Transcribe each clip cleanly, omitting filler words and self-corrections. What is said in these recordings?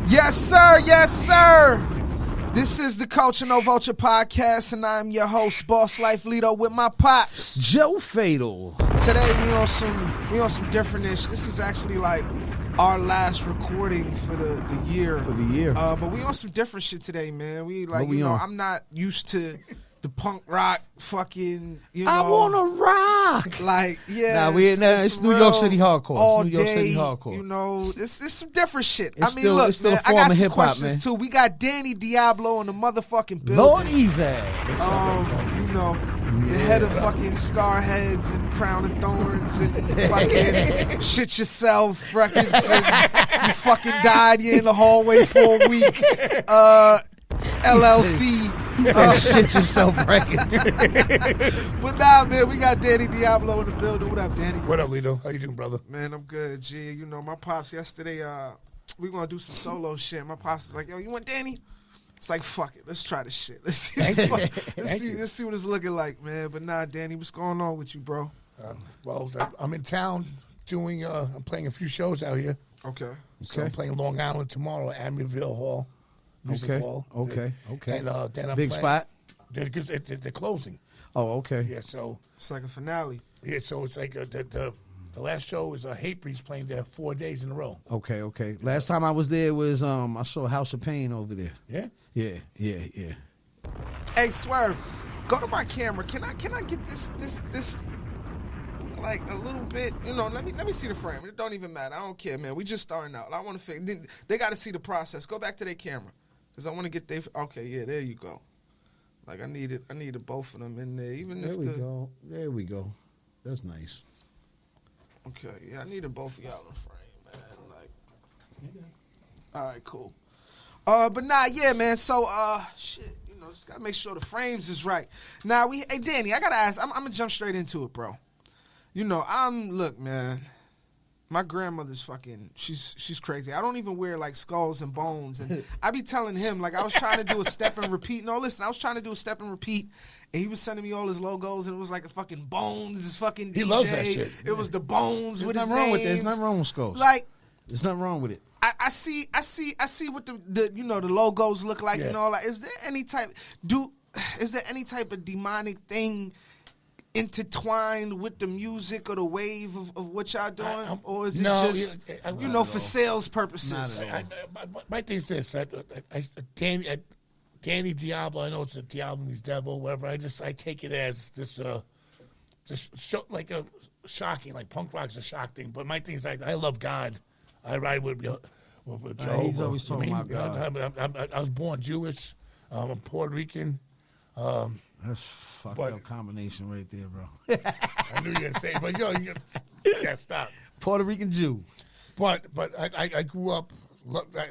Yes, sir. Yes, sir. This is the Culture No Vulture podcast, and I'm your host, Boss Life Lito, with my pops, Joe Fatal. Today we on some different-ish. This is actually like our last recording for the year. For the year. But we on some different shit today, man. I'm not used to the punk rock fucking, I wanna rock. Like, yeah. It's New York City hardcore. All It's New York day, City hardcore. You know, it's some different shit. It's Look, still man, a form I got of some hip-hop, questions man. too. We got Danny Diablo in the motherfucking building. Lord easy. You know, the head of fucking Skarheads and Crown of Thorns and fucking Shit Yourself records and you fucking died, you in the hallway for a week. LLC. Shit Yourself records. But now, man, we got Danny Diablo in the building. What up, Danny? What up, Lito? How you doing, brother? Man, I'm good, G. You know, my pops yesterday, we gonna do some solo shit. My pops was like, yo, you want Danny? It's like, fuck it. Let's try this shit. Let's see what it's looking like, man. But nah, Danny, what's going on with you, bro? Well, I'm in town doing, I'm playing a few shows out here. Okay. So I'm playing Long Island tomorrow at Amityville Hall. Music Hall. Okay. And then I'm Big playing, spot. They're closing. Oh, okay. Yeah, so. It's like a finale. Yeah, so it's like the last show is Hate Breeze playing there 4 days in a row. Okay. Last time I was there was I saw House of Pain over there. Yeah? Yeah. Hey, Swerve, go to my camera. Can I get this like a little bit? You know, let me see the frame. It don't even matter. I don't care, man. We just starting out. I want to figure. They got to see the process. Go back to their camera, cause I want to get their. Okay, yeah, there you go. Like I needed both of them in there. Even There if we go. There we go. That's nice. Okay, yeah, I needed both of y'all in the frame, man. Like, all right, cool. But nah, yeah, man. So, shit, you know, just gotta make sure the frames is right. Now, hey, Danny, I gotta ask. I'm gonna jump straight into it, bro. You know, look, man. My grandmother's fucking, she's crazy. I don't even wear like skulls and bones. And I be telling him, like, I was trying to do a step and repeat. No, listen, I was trying to do a step and repeat. And he was sending me all his logos, and it was like a fucking Bones, this fucking DJ. He loves that shit. It was the Bones with his There's nothing wrong with names. that. There's nothing wrong with skulls. Like, there's nothing wrong with it. I see what the you know, the logos look like and all that. Is there any type of demonic thing intertwined with the music or the wave of what y'all doing, or is it just for sales purposes? My thing is this: Danny Diablo. I know it's a Diablo means devil, whatever. I take it as this, like a shocking, like punk rock's a shock thing. But my thing is, I love God. I ride with Joe. He's always talking about God. I was born Jewish. I'm Puerto Rican. That's fucked up combination right there, bro. I knew you were going to say it, but stop. Puerto Rican Jew. But I grew up,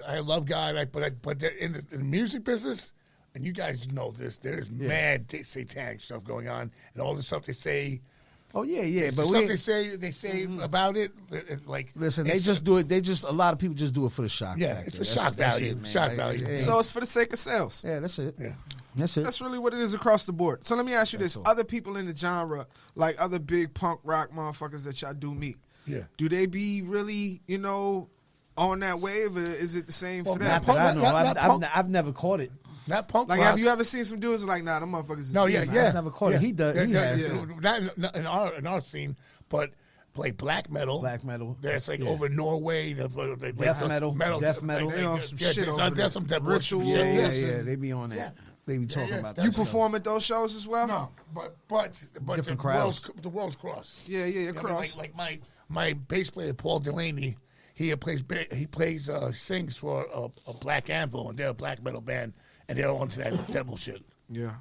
I love God, but in the music business, and you guys know this, there's mad satanic stuff going on, and all the stuff they say. Oh yeah, but stuff they say about it, like listen, they just do it. A lot of people just do it for the shock. Yeah, factor. it's for shock value. Shock value. So it's for the sake of sales. Yeah, that's it. Yeah. That's it. That's really what it is across the board. So let me ask you this. Other people in the genre, like other big punk rock motherfuckers that y'all do meet, do they be really, on that wave, or is it the same for them? I've never caught it. Not punk like, rock. have you ever seen some dudes like, nah, them motherfuckers is No, evil. I've never caught it. He does. He has. Not in our scene, but like black metal. That's like over Norway. Death metal. They on some shit over there. There's some rituals. Yeah, they be on that. Yeah. They be talking about that. You stuff. perform at those shows as well? No, but different crowds. The world's cross. Yeah, cross. Like my bass player Paul Delaney, he sings for a Black Anvil, and they're a black metal band, and they're onto that devil shit. Yeah.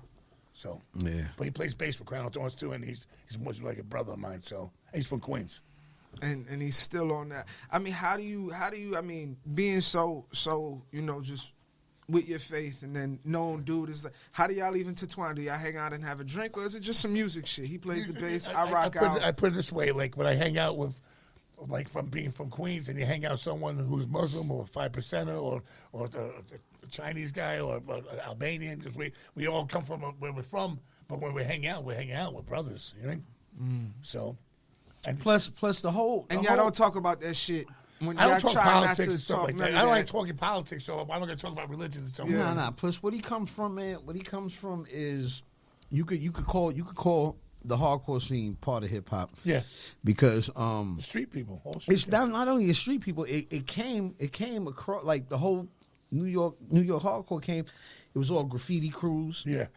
So but he plays bass for Crown of Thorns too, and he's much like a brother of mine. So he's from Queens. And he's still on that. I mean, how do you being so just with your faith, and then known dude is like, how do y'all even intertwine? Do y'all hang out and have a drink, or is it just some music shit? He plays the bass, I rock out. I put it this way, like when I hang out with, like from being from Queens, and you hang out with someone who's Muslim or 5%er or a Chinese guy or Albanian, because we all come from where we're from, but when we hang out, we're brothers, you know? So. And plus the whole... And y'all don't talk about that shit When I y'all don't talk try not politics to and stuff talk like none that. of I don't that. like talking politics, so I'm not going to talk about religion and stuff. Yeah. Nah. Plus, what he comes from, man. What he comes from is you could call the hardcore scene part of hip hop. Yeah. Because Street people. All street it's not only the street people. It came across like the whole New York hardcore came. It was all graffiti crews. Yeah.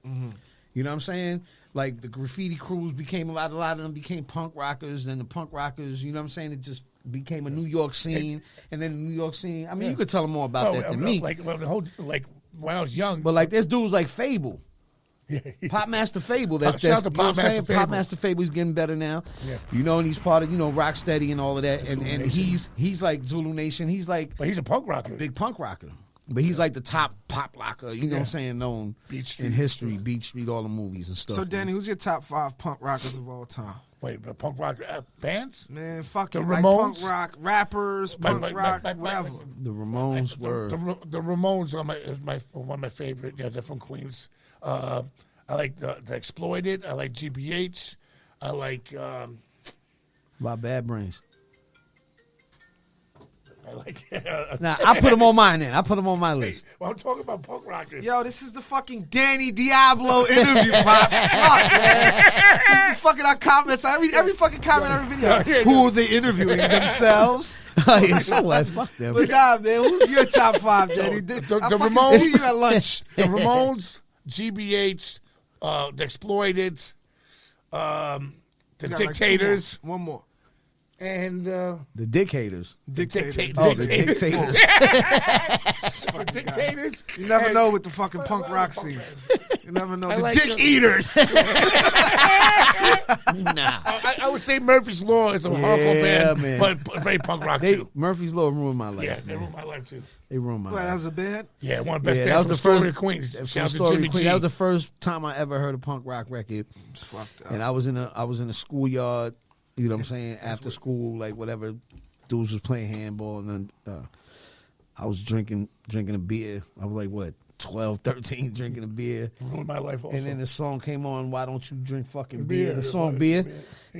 You know what I'm saying? Like the graffiti crews became a lot of them became punk rockers, and the punk rockers, you know what I'm saying? It just became a New York scene, and then the New York scene. I mean, you could tell them more about that than me. Like, well, the whole, like, when I was young. But like, there's dudes like Fable. Yeah. Pop Master Fable. That's Shout out to you know what I'm Pop Master saying? Fable. Pop Master Fable's getting better now. Yeah. You know, and he's part of, Rocksteady and all of that. Zulu And Nation. he's like Zulu Nation. He's like But he's a punk rocker. big punk rocker. But he's like the top pop rocker, you know what I'm saying, known Beach Street. in history, Beach Street, all the movies and stuff. So, Danny, who's your top 5 punk rockers of all time? Wait, the punk rock bands? Man, fuck The it. Like Ramones? punk rock, rappers, punk rock, whatever. The Ramones were... The Ramones are one of my favorite. Yeah, they're from Queens. I like the Exploited. I like GBH. I like... By Bad Brains. I like... Now, I put them on mine then. I put them on my list. Well, I'm talking about punk rockers. Yo, this is the fucking Danny Diablo interview, Pop. Fuck, man. These fucking our comments, every fucking comment, every video. Who are they interviewing? Themselves? Yeah, so what? Fuck them. But nah, man, who's your top 5, Danny? The I fucking Ramones- see you at lunch. The Ramones, GBH, the Exploited, the Got like 2 Dictators, more. One more. and The Dictators. Dictators. Oh, the Dictators. The Dictators. You never and- know with the fucking punk rock scene. You never know. I The like Dick the- Eaters. Nah. I would say Murphy's Law is a hardcore band, man. but very punk rock too. Murphy's Law ruined my life. Yeah, they man. ruined my life too. They ruined my What, life. that was a band? Yeah, one of the best Yeah, bands that was from the Story first- of Queens. From Shout out to Story Jimmy Queen. G. That was the first time I ever heard a punk rock record. It's fucked up. And I was in a schoolyard, you know what I'm saying, after school, like whatever, dudes was playing handball, and then I was drinking a beer. I was like, what, 12, 13, drinking a beer. Ruined my life also. And then the song came on, Why Don't You Drink Fucking Beer. Beer? The song Beer.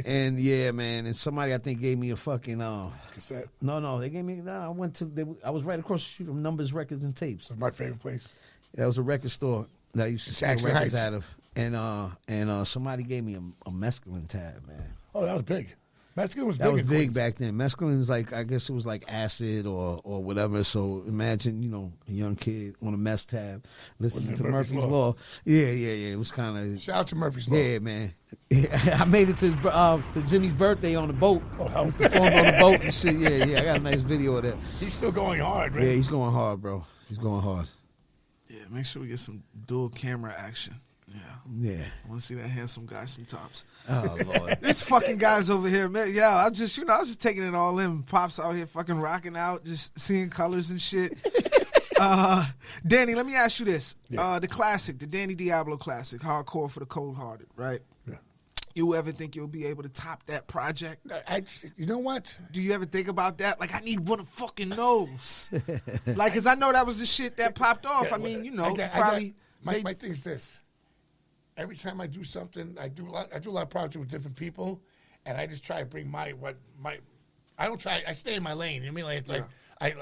And yeah, man, and somebody I think gave me a fucking, Cassette. no, they gave me, I was right across the street from Numbers Records and Tapes. That's my favorite place. That was a record store that I used to sell Jackson records Heights. out of. And somebody gave me a mescaline tab, man. Oh, that was big. Mexican was That big. was in big Queens. back then. Mescaline is like, I guess it was like acid or whatever. So imagine, a young kid on a mess tab listening Was to it Murphy's Murphy's Law? Law. Yeah. It was kind of, Shout out to Murphy's Law. yeah, man. I made it to Jimmy's birthday on the boat. Oh, how Performed on the boat and shit. Yeah. I got a nice video of that. He's still going hard, right? Yeah, he's going hard, bro. He's going hard. Yeah, make sure we get some dual camera action. Yeah. Yeah. I want to see that handsome guy sometimes. Oh, Lord. This fucking guy's over here, man. Yeah, I was just taking it all in. Pops out here fucking rocking out, just seeing colors and shit. Danny, let me ask you this. Yeah. The classic, the Danny Diablo classic, Hardcore for the Coldhearted, right? Yeah. You ever think you'll be able to top that project? You know what? Do you ever think about that? Like, I need one of fucking those. Like, because I know that was the shit that popped off. I mean, My thing is this. Every time I do something, I do a lot of projects with different people, and I just try to bring I don't try. I stay in my lane. You know what I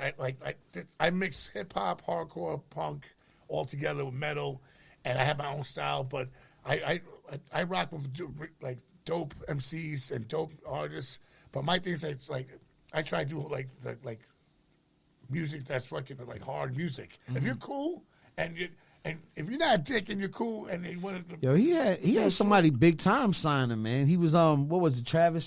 mean? I mix hip hop, hardcore, punk all together with metal, and I have my own style. But I rock with like dope MCs and dope artists. But my thing is like I try to do like music that's fucking like hard music. Mm-hmm. If you're cool and if you're not a dick and you're cool and you want to, Yo, he had somebody big time signing, man. He was what was it, Travis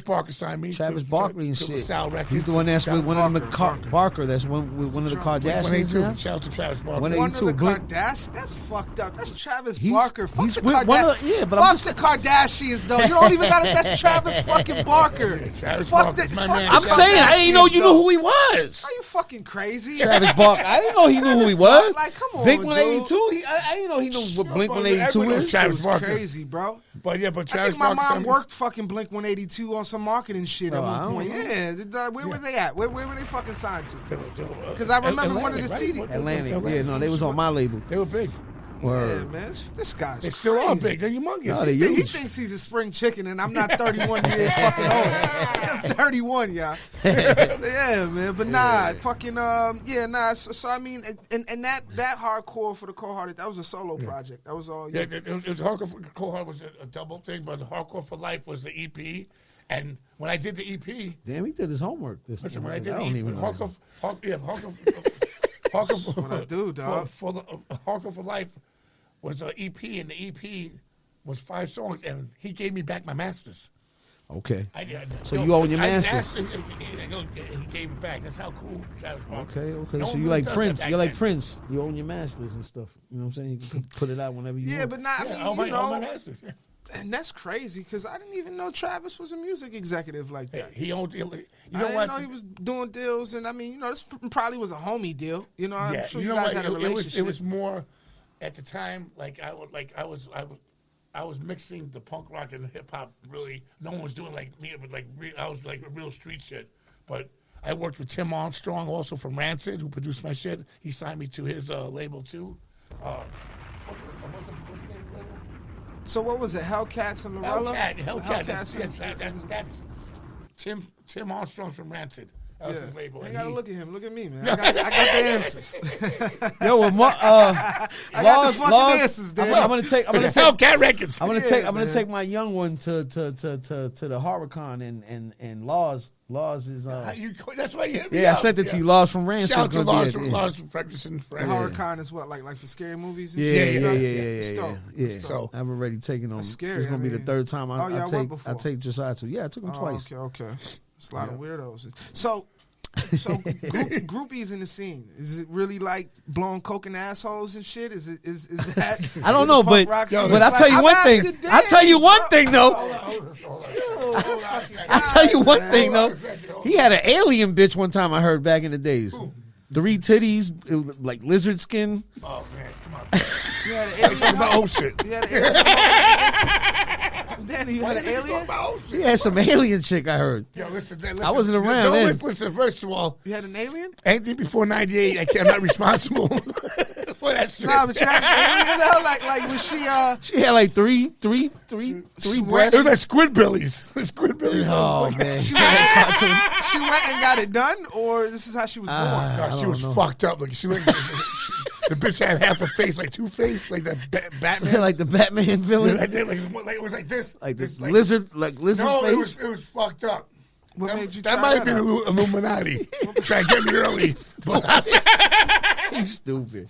Barker signed me. Travis to- Barkley and to shit. LaSalle Records. He's the one that's with one of them Barker. Barker. That's with one of the Kardashians. 182. now. Shout out to Travis Barker. 182. One of the Blink- Kardashians? That's fucked up. That's Travis He's- Barker. Fuck he's the with one of- Kardashians. yeah, but fuck I'm just- the Kardashians, though. You don't even got it. That's Travis fucking Barker. Travis fuck Barker's my fuck man. the I'm saying I didn't know you Kardashians, knew though. who he was. Are you fucking crazy? Travis Barker. I didn't know he knew who he was. Like, come on, Blink dude. 182. I didn't know he knew what Blink 182 Everyone knows is. Travis It's Barker. crazy, bro. But I Travis think my Barker mom signed me. worked fucking Blink 182 on some marketing shit at Oh, I one don't point. know. Yeah, where were they at? Where were they fucking signed to? Because I remember one of the CD Atlantic. Yeah, no, they was on my label. They were big. Word. man, this guy's They crazy. still are big. They're humongous. No, they He huge. thinks he's a spring chicken, and I'm not 31 years fucking old. I'm 31, y'all. Yeah, man. But nah, fucking nah. So I mean, and that hardcore for the Coldhearted, that was a solo project. That was all. Yeah, it was Hardcore for Coldhearted was a double thing, but Hardcore for Life was the EP. And when I did the EP, Damn, he did his homework. listen, when I did I the don't EP, even know. Hardcore what I do, dog. for the Hardcore for Life was an EP, and the EP was 5 songs, and he gave me back my masters. Okay. So Yo, you own your I masters. asked him, and he gave it back. That's how cool Travis Barker is. Okay. No So one you really like does Prince. that back You're like then. Prince. You own your masters and stuff. You know what I'm saying? You can put it out whenever you Yeah, want. but nah, I Yeah, mean, all my you know, masters. Yeah. and that's crazy because I didn't even know Travis was a music executive like that. He owned. You I know didn't what? know he was doing deals, and I mean, you know, this probably was a homie deal. You know, I'm Yeah, sure you you know guys what? had a relationship. It was more at the time. I was mixing the punk rock and the hip hop. Really, no one was doing like me, but I was like real street shit. But I worked with Tim Armstrong, also from Rancid, who produced my shit. He signed me to his label too. What's the name of the label? So what was it? Hellcats and Lorella? Hellcat. Hellcats That's Tim Armstrong from Rancid. That was his label. You And gotta he- look at him. Look at me, man. I got the answers. Yo, well, I got the fucking answers, dude. I'm gonna take Hellcat Records. I'm Yeah, gonna man. take my young one to the HorrorCon and Laws is That's why you hit me yeah, I up. sent it to you. Laws from Rancid. Shout out to gonna be Lars it, yeah. Ferguson. The Horrorcon is what, like for scary movies? And Yeah, shit? yeah, It's yeah. dope. Yeah. So- I've already taken them. That's scary, It's gonna I be the mean. third time Oh, I y'all went take before? I take Josiah to. Yeah, I took him twice. Okay. It's a lot of weirdos. So groupies in the scene. Is it really like blowing coke in assholes and shit? Is that? I don't know, punk but rock scene? I'll tell you I'm one thing. asking I'll tell you one thing though. Hold on. I'll tell you one thing though. Hold on. He had an alien bitch one time. I heard back in the days. 3 titties, it was like lizard skin. Oh man, come on. You had an I'm talking alien. about old shit. You had an alien. Danny, you had an alien. He had some alien chick. I heard. Yo, listen. I wasn't around No, then. listen. First of all, You had an alien. anything before '98, I'm not responsible for that shit. Nah, but you had an alien though. Like was she? She had like three breasts. It was like Squidbillies. Squidbillies. Oh man, She went and got it done, or this is how she was born. No, she was fucked up. Like she looked. The bitch had half a face, like Two-Face, like that Batman. like the Batman villain, Like it was like this. like this like, lizard No, face. it was fucked up. What made you That try might have that been out? Illuminati. Trying to get me early. He's stupid.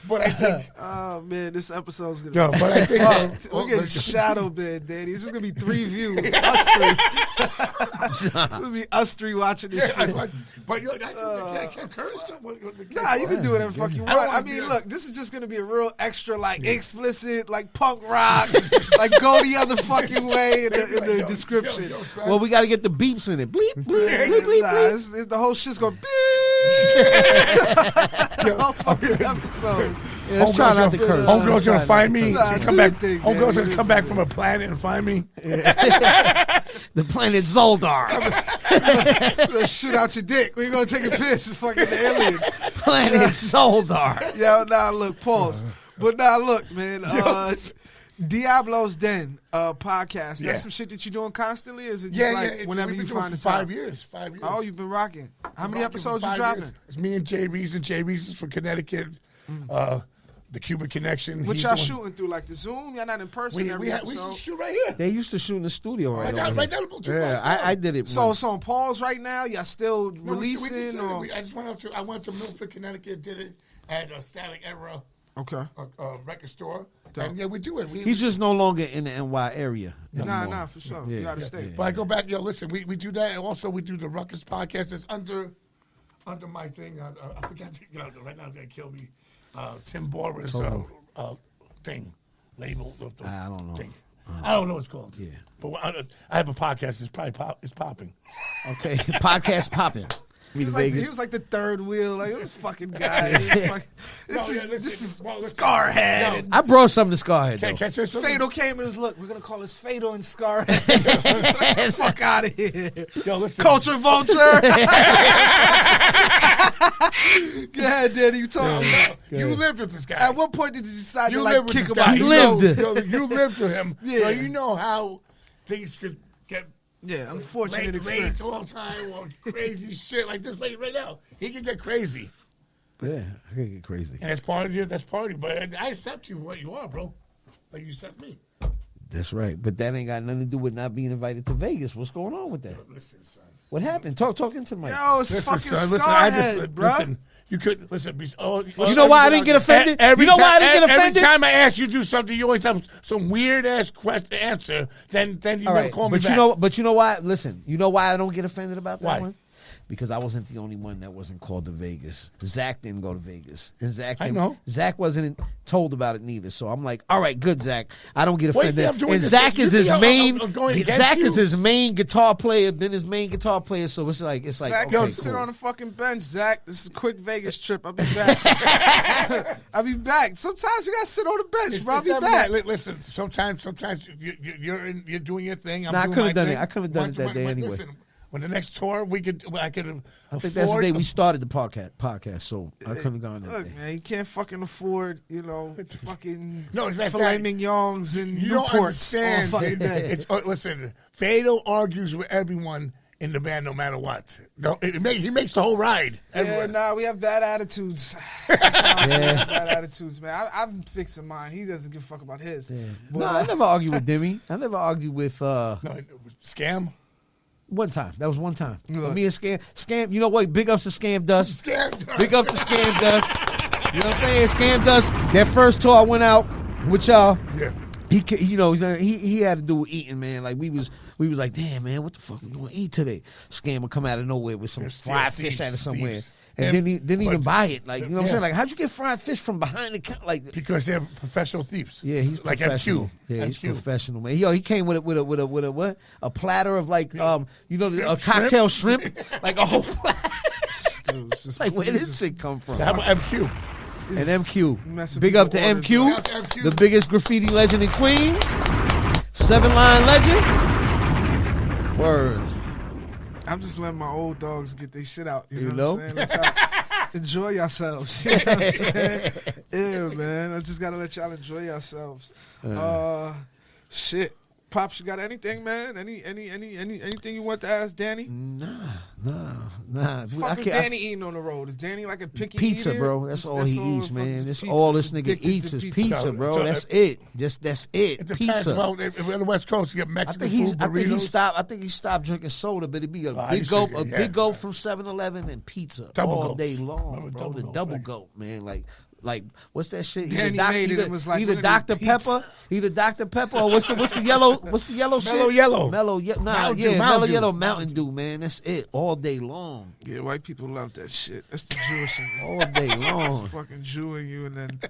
But I think. Oh man, this episode's gonna. No, but I think. Fucked. We're getting shadow banned, Danny. It's just gonna be 3 views. Us 3. It's gonna be us 3 watching this shit. But I can't curse. Nah, you can do whatever the fuck you I don't want. I wanna mean, do look, this is just gonna be a real extra, like explicit, like punk rock, like go the other fucking way in the description. Well, we got to get the beeps in it. Bleep, bleep, bleep, bleep, Nah, bleep. it's the whole shit's going beep. The whole fucking episode. Yeah, let's try not to curse. Homegirl's gonna find me. Nah, She do come your back. thing, man. Homegirl's It gonna is come back what from it a is. planet and find me. The planet Zoldar. Gonna shoot out your dick. We're gonna take a piss. Fucking alien. Planet Zoldar. Yo, nah, look, pause. But nah, look, man. Diablo's Den podcast. Yeah. That's some shit that you're doing constantly? Or is it just like whenever we've you been doing find it the for time? 5 years. 5 years. Oh, you've been rocking. How many Rocking episodes for you 5 dropping? years. It's me and Jay Reason. Jay Reason's from Connecticut. The Cuban Connection. What He's y'all the one- shooting through? Like the Zoom? Y'all not in person We every used to episode? shoot right here. They used to shoot in the studio right over Right here. down the Yeah, I did it. So once. it's on pause right now? Y'all still No, we just releasing? did or? it. I just went up to. I went to Milford, Connecticut. Did it at a Static Era Okay. record store. Dope. And yeah, we do it. He's just no longer in the NY area. Nah, anymore. for sure. Yeah, You gotta yeah, stay. yeah. But I go back, listen, we do that, and also we do the Ruckus podcast. It's under my thing. I forgot to, right now it's going to kill me. Tim Bora's thing, label. I don't know. Thing. I don't know what it's called. Yeah. But I have a podcast. It's probably it's popping. Okay, podcast popping. He was like the third wheel. Like, this fucking guy. This is Skarhead. I brought something to Skarhead. Can I say something? Fatal came and was, look, we're going to call this Fatal and Skarhead. Fuck out of here. Yo, listen. Culture Vulture. Go ahead, Danny. You talk to me. You lived with this guy. At what point did you decide You to lived like with kick this him guy. out? You lived. You lived with him. Yeah. So you know how things could get Unfortunate late experience. all the time or crazy shit like this lady right now. He can get crazy. Yeah, I could get crazy. And that's part of you. That's part of you. But I accept you what you are, bro. Like you accept me. That's right. But that ain't got nothing to do with not being invited to Vegas. What's going on with that? Listen, son. What happened? Talk into the mic. Yo, it's Listen, fucking son. Skarhead, bro. Listen. You could listen. You know why I didn't get offended? You know why I didn't get offended? Every time I ask you to do something, you always have some weird ass question answer. Then you never call me back. But you know why? Listen, you know why I don't get offended about that Why? one? Because I wasn't the only one that wasn't called to Vegas. Zach didn't go to Vegas, and I know. Zach wasn't told about it neither. So I'm like, all right, good, Zach. I don't get Wait, offended. I'm doing And this. Zach is his main. I'm going against Zach you. is his main guitar player. Then his main guitar player. So it's like, Zach, okay, sit cool. on the fucking bench, Zach. This is a quick Vegas trip. I'll be back. I'll be back. Sometimes you gotta sit on the bench, bro. I'll be back. Listen, sometimes you're doing your thing. I'm Nah, I doing could've my done it. thing. I could've done it that day anyway. Listen, when the next tour I could. I think that's the day we started the podcast. So I couldn't have gone that Look, day. man, you can't fucking afford, fucking No, it's like filet that. mignons and You don't Newports all understand. fucking day. Listen, Fatal argues with everyone in the band no matter what. He makes the whole ride. Yeah, Everywhere. we have bad attitudes. Sometimes we have bad attitudes, man. I'm fixing mine. He doesn't give a fuck about his. Yeah. But, No, I never argued with Demi. I never argued with No, scam. one time. That was one time. Look. Me and Scam. You know what? Big ups to Scam Dust. Scam. Big up to Scam Dust. You know what I'm saying? Scam Dust. That first tour I went out with y'all. Yeah. He had to do with eating, man. Like we was like, damn, man, what the fuck we gonna eat today? Scam would come out of nowhere with some They're fried thieves, fish out of somewhere. thieves. And Yeah, didn't even but- buy it. Like, you know what I'm yeah. saying? Like, how'd you get fried fish from behind the counter? Like, Because they're professional thieves. yeah, he's like professional. FQ. Yeah, he's FQ. professional, man. He came with a what? A platter of like a Shrimp. cocktail shrimp, like a whole platter. dude, it's just- Like, where did it's this just- shit come from? How about MQ? And MQ. Messing Big up to people orders MQ, up. Shout out to MQ. the biggest graffiti legend in Queens. 7-line legend. Word. I'm just letting my old dogs get their shit out. You You know? know? What I'm saying? Let y'all enjoy yourselves. You know what I'm saying? Yeah, man. I just gotta let y'all enjoy yourselves. Shit. Pops, you got anything, man? Anything you want to ask Danny? Nah. Fuck is Danny eating on the road? Is Danny like a picky Pizza, eater? bro. That's all he eats, fucking man. just That's pizza. all this Just nigga addicted eats to is pizza, bro. So, That's it. That's it. It depends. Pizza. Well, if we're on the West Coast, you get I Mexican think food, burritos. I think he stopped drinking soda, but it'd be a I big used gulp, to, a yeah. big gulp from 7-Eleven and pizza Double all gulps. day long, Remember bro. double The gulps, double right? gulp, man. Like what's that shit? Danny made it and was like, either we're gonna Dr eat pizza. Pepper, either Dr Pepper or what's the yellow shit? Mellow Yellow. Mellow Mountain Dew, Mellow Mountain Dew. Yellow Mountain Dew, man. That's it all day long, Yeah, white people love that shit. That's the Jewish in you. all day It's long. fucking Jew in you, and then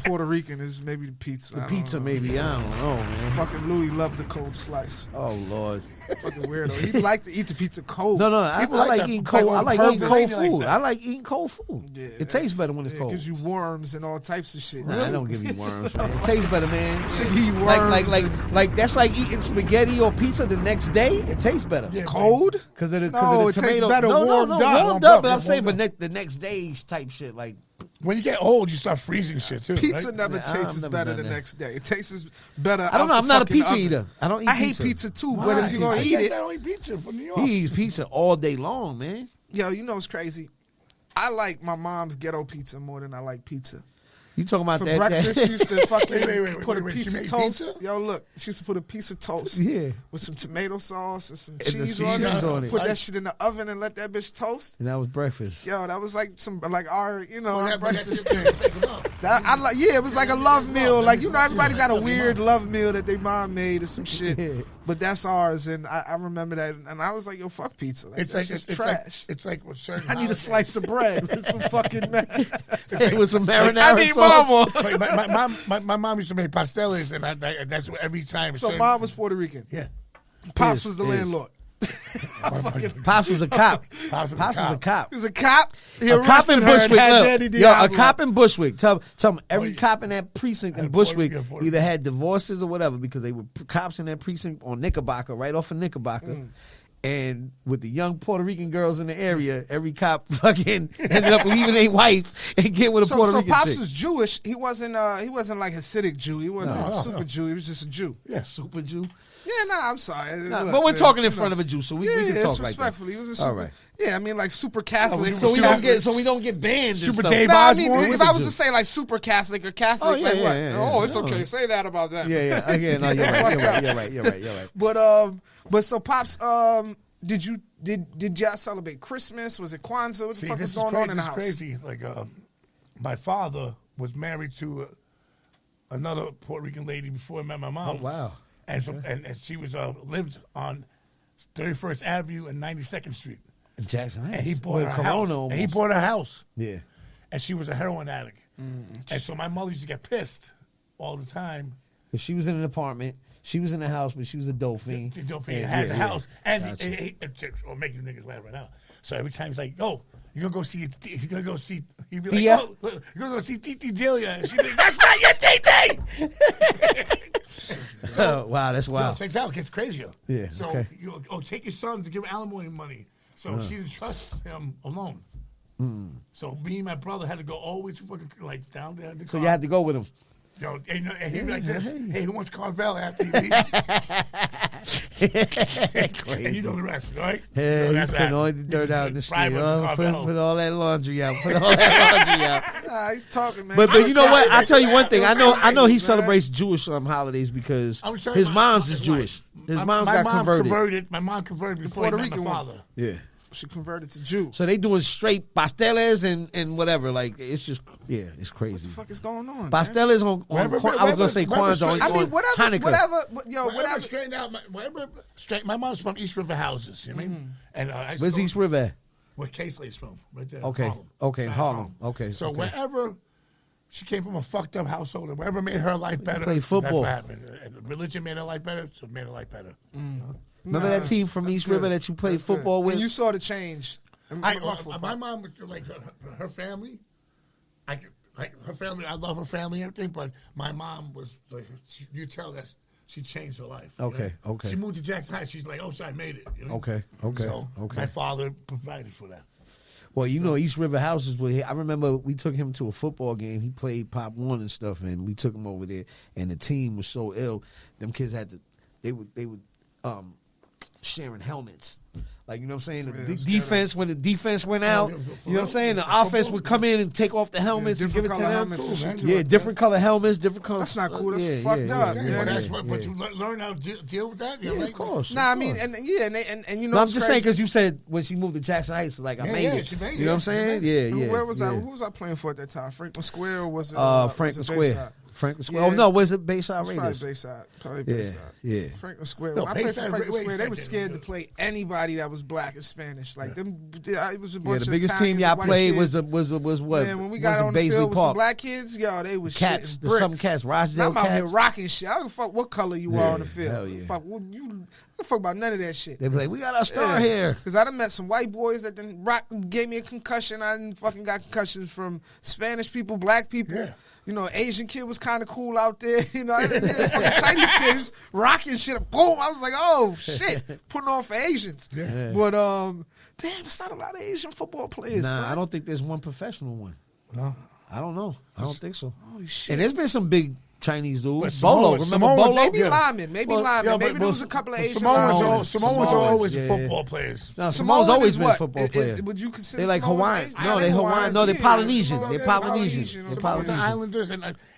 Puerto Rican is maybe the pizza. I The don't pizza, know. maybe I don't know, man. Fucking Louis loved the cold slice. Oh Lord. Fucking weirdo. He liked to eat the pizza cold. No, I People like like that. eating cold. Like I on like eating purpose. cold Lady likes food. that. I like eating cold food. Yeah, It tastes better when it's It cold. gives you worms and all types of shit. Nah, I don't give you worms, man. It tastes better, man. Shit, he worms. Like that's like eating spaghetti or pizza the next day. It tastes better. Yeah, Cold? Cause of the No, it tastes tomato. better no, warmed up. Warmed up, but Yeah, I'm saying, warmed but the next day type shit. Like When you get old, you start freezing shit too. Pizza right? never Yeah, tastes I've never better done the that. next day. It tastes better. I don't know. out I'm the not a fucking pizza oven. eater. I don't eat. I hate pizza. pizza too, Why? but if you're gonna I eat guess it, I don't eat pizza from New York. He eats pizza all day long, man. yo, you know what's crazy? I like my mom's ghetto pizza more than I like pizza. You talking about For that? breakfast, she used to fucking Wait, put a wait. piece She of made toast. pizza? Yo, look, she used to put a piece of toast Yeah. with some tomato sauce and some the cheese on cheese it. on it. Put that shit in the oven and let that bitch toast. And that was breakfast. Yo, that was like our Well, our that- but that's breakfast your thing. thing. It's like love. That, I like, yeah, it was like a love meal. love. Like, you know, everybody got a Love your weird mom. love meal that their mom made or some shit. Yeah. But that's ours, and I remember that, and I was like, yo, fuck pizza. Like, It's that's like just it's trash. like it's like with certain. I need a holidays. slice of bread with some fucking With some marinara I need sauce. mama. My mom used to make pasteles, and that's what every time. So certain- mom was Puerto Rican. yeah. Pops Is, was the is. landlord. Pops was a cop. Pops was a cop. He was a cop. He A cop arrested in her and Bushwick. had Look, Danny yo, a Diablo. cop in Bushwick. Tell them every yeah. cop in that precinct in And Bushwick Puerto Rico. either had divorces or whatever because they were cops in that precinct on Knickerbocker, right off of Knickerbocker. And with the young Puerto Rican girls in the area, every cop fucking ended up leaving their wife and get with a Puerto So Rican Pops chick. was Jewish. He wasn't like Hasidic Jew. He wasn't No, super Jew. He was just a Jew. Yeah. Super Jew. Yeah, nah, I'm sorry. Nah, Look, but we're man, talking in you front know. of a Jew, so we Yeah, can it's talk like that. respectfully. He was a super. All right. Yeah, I mean like super Catholic. So we don't get banned. And Super stuff. Dave No, I Osborne mean, was if a I was Jew. to say like super Catholic or Catholic, Oh, yeah, like yeah, what? yeah, Oh, yeah. it's okay. Say that about them. Yeah. Again, no, you're right. But so Pops, did y'all celebrate Christmas? Was it Kwanzaa? What the fuck was going on in the house? This is crazy. Like, my father was married to another Puerto Rican lady before he met my mom. Oh, wow. And and she was lived on 31st Avenue and 92nd Street. Jackson Heights. And he bought Where her Corona house. almost. And he bought her house. Yeah. And she was a heroin addict. And so my mother used to get pissed all the time. If she was in an apartment, she was in a house, but she was a dope fiend. The dope fiend And- has a yeah, house. And Gotcha. or make you niggas laugh right now. So every time he's like, "Oh, you're gonna go see," he'd be Tia? like, "Oh, you're gonna go see Titi Delia." And she'd be like, "That's not your Titi." Oh, wow, that's Yo, wild. check it out. It gets crazier. Yeah, So okay. take your son to give alimony money. So she didn't trust him alone. So me and my brother had to go all the way to fucking like down there. So you had to go with him. Yo, and he'd be like this. hey. Hey, who wants Carvel after he leaves? And you know the rest, right? Yeah, So you that's put what all the happened. dirt out in the street. Fried Oh, with put, Carvel. put all that laundry out. Put all that laundry out. Nah, he's talking, man. But you know what? I tell you one thing. I know he Man. celebrates Jewish holidays because I'm sorry, his my- mom's my- is Jewish. His my mom's my got mom converted. My mom converted before Puerto he met Rican my one. father. Yeah. She converted to Jew. So they doing straight pasteles and whatever. Like it's just it's crazy. What the fuck is going on? man? Pasteles on Wherever- I was gonna say wherever Kwanzaa on, I mean, on whatever, Hanukkah. whatever. Straighten out. My mom's from East River Houses. You know what I mean? And I used to Where's go- East River? at? Where Casely's from, right there. Okay. Harlem. Okay, in Fast Harlem. Okay, So okay. wherever she came from a fucked up household, and whatever made her life better, played football. That's what happened. And religion made her life better, so it made her life better. Remember that team from That's East River good. that you played That's good. football with? And you saw the change. My mom was like her family. Her family. I love her family and everything, but my mom was like you tell that she changed her life. you Okay, know? okay. She moved to Jackson Heights. She's like, oh, so I made it. you know? Okay, okay, So okay. my father provided for that. Well, you know, East River Houses. I remember we took him to a football game. He played Pop One and stuff, and we took him over there. And the team was so ill. Them kids had to. They would sharing helmets. Like, you know what I'm saying? The defense, when the defense went out, you know what I'm saying? The offense would come in and take off the helmets and give it to different them. color helmets and shit, Yeah, too. different color helmets, different color. That's not cool. That's fucked up. Yeah, Yeah, that's yeah, but you learn how to deal with that. You know, Yeah, like, of course. Nah, I of mean, course. and you know, No, I'm it's just saying crazy. because you said when she moved to Jackson Heights, like I Yeah, made yeah, it. she made it. You know what I'm She saying? made Yeah, And yeah. where was I? yeah. Who was I playing for at that time? Franklin Square or was it? Franklin was it Square. Bayside? Franklin Square. Yeah. Oh no, was it Bayside It's probably Raiders? Bayside. Probably Yeah, Bayside. yeah. Franklin Square. No, When I played for Bayside- Franklin wait a Square, they were second. scared to play anybody that was black or Spanish. Like them, it was a bunch Yeah, of the biggest team Italians y'all and white played kids. was what? Man, when we was got it on the Baisley field with some Park? black kids, yo, they was Cats, shitting the bricks. some cats, And Rochdale I'm out here cats. rocking shit. I don't give a fuck what color you are on the field. hell yeah. Fuck, I don't give a fuck about none of that shit. They be like, we got our star here. Because I done met some white boys that done gave me a concussion. I didn't fucking got concussions from Spanish people, black people. Yeah. You know, Asian kid was kind of cool out there. You know, fucking Chinese kids rocking shit. Boom! I was like, oh shit, putting on for Asians. Yeah. But damn, it's not a lot of Asian football players. Nah, son. I don't think there's one professional one. No. I don't know. I don't think so. Holy shit. And there's been some big Chinese dudes. But Bolo, remember Samoa- Bolo? maybe yeah. linemen, maybe linemen. Yeah, maybe but there was a couple of Asian Samoans linemen. are always yeah. football players. No, Samoan Samoa's always is been what? football players. Would you consider They like Samoans Hawaiian. Asian? No, they Hawaiian. No, they're Yeah, Polynesian. Samoans, They're Polynesian. They're okay. Samoans are Polynesian. Islanders,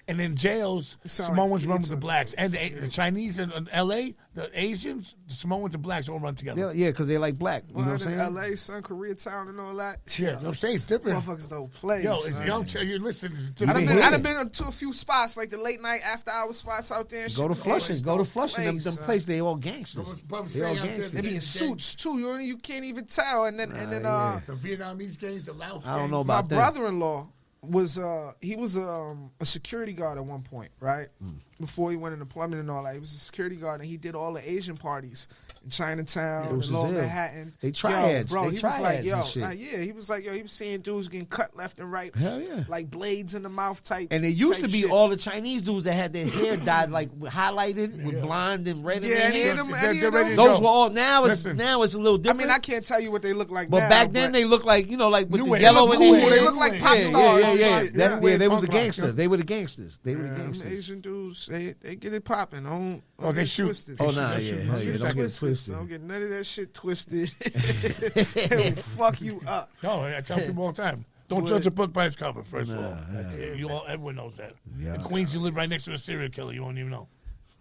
and in jails, sound like Samoans run idiots with the on blacks. this. And the Chinese in L.A., the Asians, the Samoans and blacks all run together. Yeah, because they like black. You know what I'm saying? L.A., son, Koreatown, and all that. Yeah, you know what I'm saying? It's different. Motherfuckers don't play. Yo, son. it's young. You listen. It's I done different. been, Yeah. I done been to a few spots, like the late night after hour spots out there. And Go to shit. Flushing. Motherfuckers Go to don't Flushing. play, Them son. places, they all gangsters. But They all say out there, gangsters. They be in the suits too. You can't even tell. And then yeah. The Vietnamese gangs, the Laos I don't gangs. know my about that. brother-in-law was he was a security guard at one point, right? Mm. Before he went into plumbing and all that, he was a security guard, and he did all the Asian parties in Chinatown, it was in Lower ill. Manhattan. They triads. Bro, They he was triads like, and yo, shit. he was like, yo, he was seeing dudes getting cut left and right. Hell yeah. Like blades in the mouth type. And it used type to be shit. all the Chinese dudes that had their hair dyed like highlighted with blonde and red in Yeah, their any hair. of them, They're any of ready them. to Those go. were all. Now it's Listen. a little I different. mean, I can't tell you what they look like but now. back then they looked like like with New the wave. yellow look in cool. their hair. They look like pop stars and shit. That- Yeah. they was the Punk rock, gangsters. yeah. They were the gangsters. They were the Them gangsters. Asian dudes, they get it popping. Don't Oh, they get shoot. twisted. Oh, They nah, shoot, yeah, they hell shoot. yeah, don't get it twisted. Don't get none of that shit twisted. It will fuck you up. No, I tell people all the time. Don't But- judge a book by its cover. First of Nah, all, everyone knows that. Yeah. In Queens, you live right next to a serial killer. You won't even know.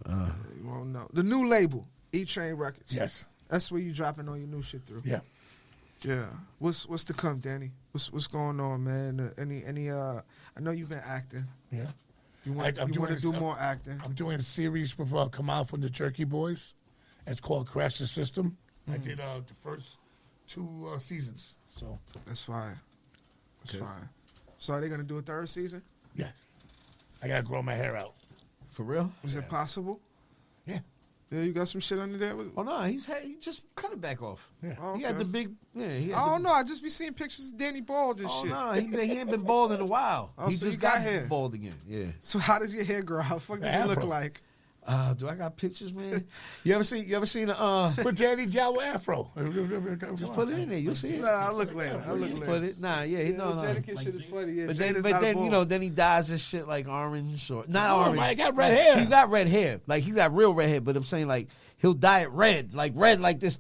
You won't know. The new label, E-Train Records. Yes. That's where you dropping all your new shit through. Yeah. Yeah. What's to come, Danny? What's going on, man? Any I know you've been acting. Yeah. You want I'm to doing do this- more acting. I'm doing a series with Kamal from the Turkey Boys. It's called Crash the System. I did the first 2 seasons. So That's fine. That's fine. So are they gonna do a third season? yeah, I gotta grow my hair out. For real? Is it possible? Yeah. Yeah, you got some shit under there. Oh no, he just cut it back off. Yeah. Oh, He had okay. the big. Yeah, he had I the- don't know. I just be seeing pictures of Danny bald and Oh shit. no, he ain't been bald in a while. Oh, he so just you got got hair. bald again. Yeah. So how does your hair grow? How the fuck does it look Afro. like? Do I got pictures, man? You ever seen Put Danny Diablo afro. Just put it in there. You'll see it. Nah, I'll look later. I'll look later. Put it. Nah, yeah, Yeah, no. Jadakiss shit is funny. Yeah, But Jada's then, not a you bull. know, then he dyes his shit like orange or not Oh, orange. man, he got red hair. He got red hair. Like he got real red hair. But I'm saying like he'll dye it red like this,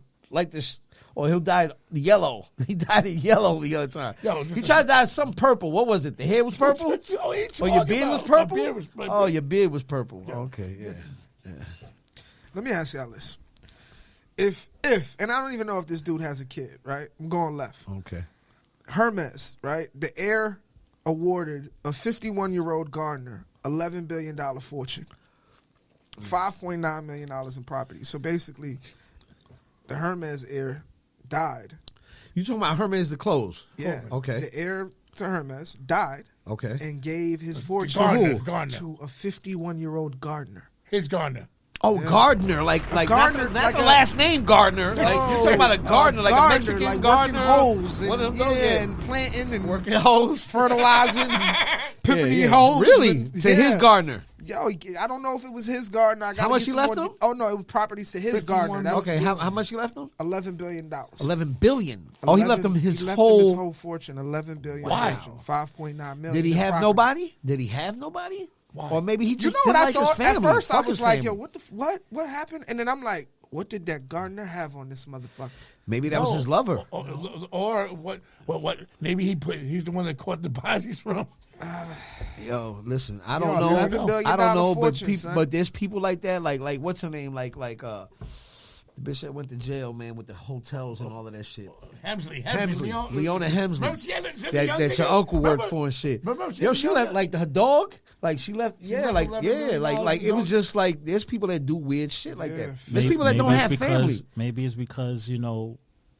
or he'll dye it yellow. He dyed it yellow the other time. Yo, He tried to dye some purple. What was it? The hair was purple. Oh, Or your beard was purple. My Oh, beard. your beard was purple. Okay, yeah. Let me ask y'all this. If, and I don't even know if this dude has a kid, right? I'm going left. Okay. Hermes, right? The heir awarded a 51-year-old gardener $11 billion fortune, $5.9 million in property. So basically, the Hermes heir died. You talking about Hermes the clothes? Yeah. Okay. The heir to Hermes died Okay. and gave his fortune Gardner. to a 51-year-old gardener. His Gardner. Oh, Gardner, like Gardner, not like the a- last name Gardner. Like you're talking about a gardener, like a Mexican like gardener, working holes and, One of them, and planting and working holes, fertilizing, pimping these holes. Really, and- to his gardener. Yo, I don't know if it was his gardener. I gotta How much get he some left more him? Oh no, it was properties to his gardener. That was Okay, how much he left him? $11 billion. 11 billion. Oh, he left him his he left whole. him his whole fortune. $11 billion. Wow. Fortune, 5.9 million. Did he in have property. nobody? Did he have nobody? Why? Or maybe he You just know what didn't I like thought? his family. At first, I Fuck was his like, yo, family. what happened? And then I'm like, what did that gardener have on this motherfucker? Maybe that was his lover. Or what? Maybe he's the one that caught the bodies from. Yo, listen, I Yo, don't know. $11 billion I don't know, fortune, but people, son. but there's people like that, like what's her name, like the bitch that went to jail, man, with the hotels and all of that shit. Hemsley. Leona Hemsley. Remember she had the That young your nigga? uncle worked Remember- for and shit. remember she Yo, had she the left young- like her dog. Like she left, yeah, left like $11 million like it was in just like there's people that do weird shit like that. There's Maybe- people that don't maybe it's have because, family. Maybe it's because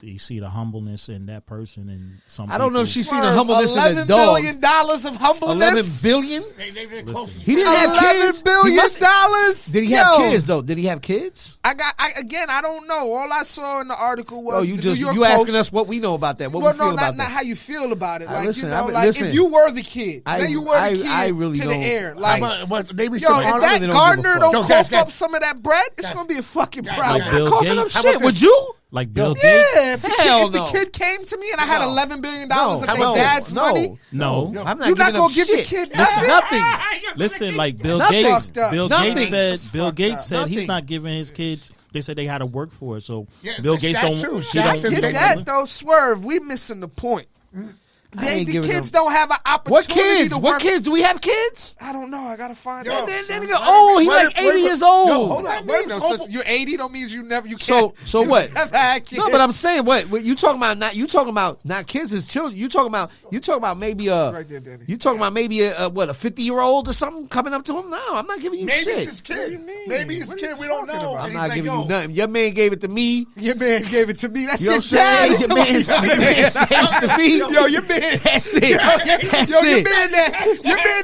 you see the humbleness in that person, and some. I don't know if people- she's seen the humbleness in a $11 dog. billion of humbleness. 11 billion. They closest. He didn't have kids. $11 billion. He must- Did he have kids though? Did he have kids? I don't know. All I saw in the article was Oh, you the just New York you asking Post. us what we know about that? What Well, we feel no, about not that? how you feel about it. Like listen, you know, I- like listen. if you were the kid, I- say you were the kid I really to the don't- air, like Maybe yo, some if I really that don't give a gardener fuck. don't Yo, cough guys. up some of that bread, it's gonna be a fucking problem. guys. Bill Coughing up Gates? How shit. about Would this? you? like Bill Yeah, Gates. if the, Hell kid, if the no. kid came to me and I had No. $11 billion No, of their dad's no. money, No, I'm not you're not giving gonna up give the shit. kid Listen, nothing. nothing. listen, like Bill Nothing. Gates. Fucked up. Bill Nothing. Gates said. That's Bill fucked Gates up. said Nothing. he's not giving his kids. They said they had to work for it. So Yeah, Bill but Gates Shaq don't. too. he Shaq don't- said he Get don't- that though, Swerve. We missing the point. I They, ain't the giving kids them- don't have an What opportunity kids? to What work. kids? Do we have kids? I don't know. I gotta find Yo, out. That son. nigga old. He Wait, like wait, 80 wait. years old. Yo, hold What on. do you mean? No, so you're 80 don't means you can't. So what? Never had kids. No, but I'm saying what you talking about? Not you talking about not kids as children. You talking about maybe Right there, Danny. You talking about maybe a 50-year-old or something coming up to him? No, I'm not giving you Maybe shit. it's his kid. you mean? Maybe his What are you kid. We don't talking know. about? And I'm he's not like, giving yo, you nothing. Your man gave it to me. Your man gave it to me. That's You know your what I'm saying? dad. Your man gave it to me. Yo, your man it. That's it. Yo, your man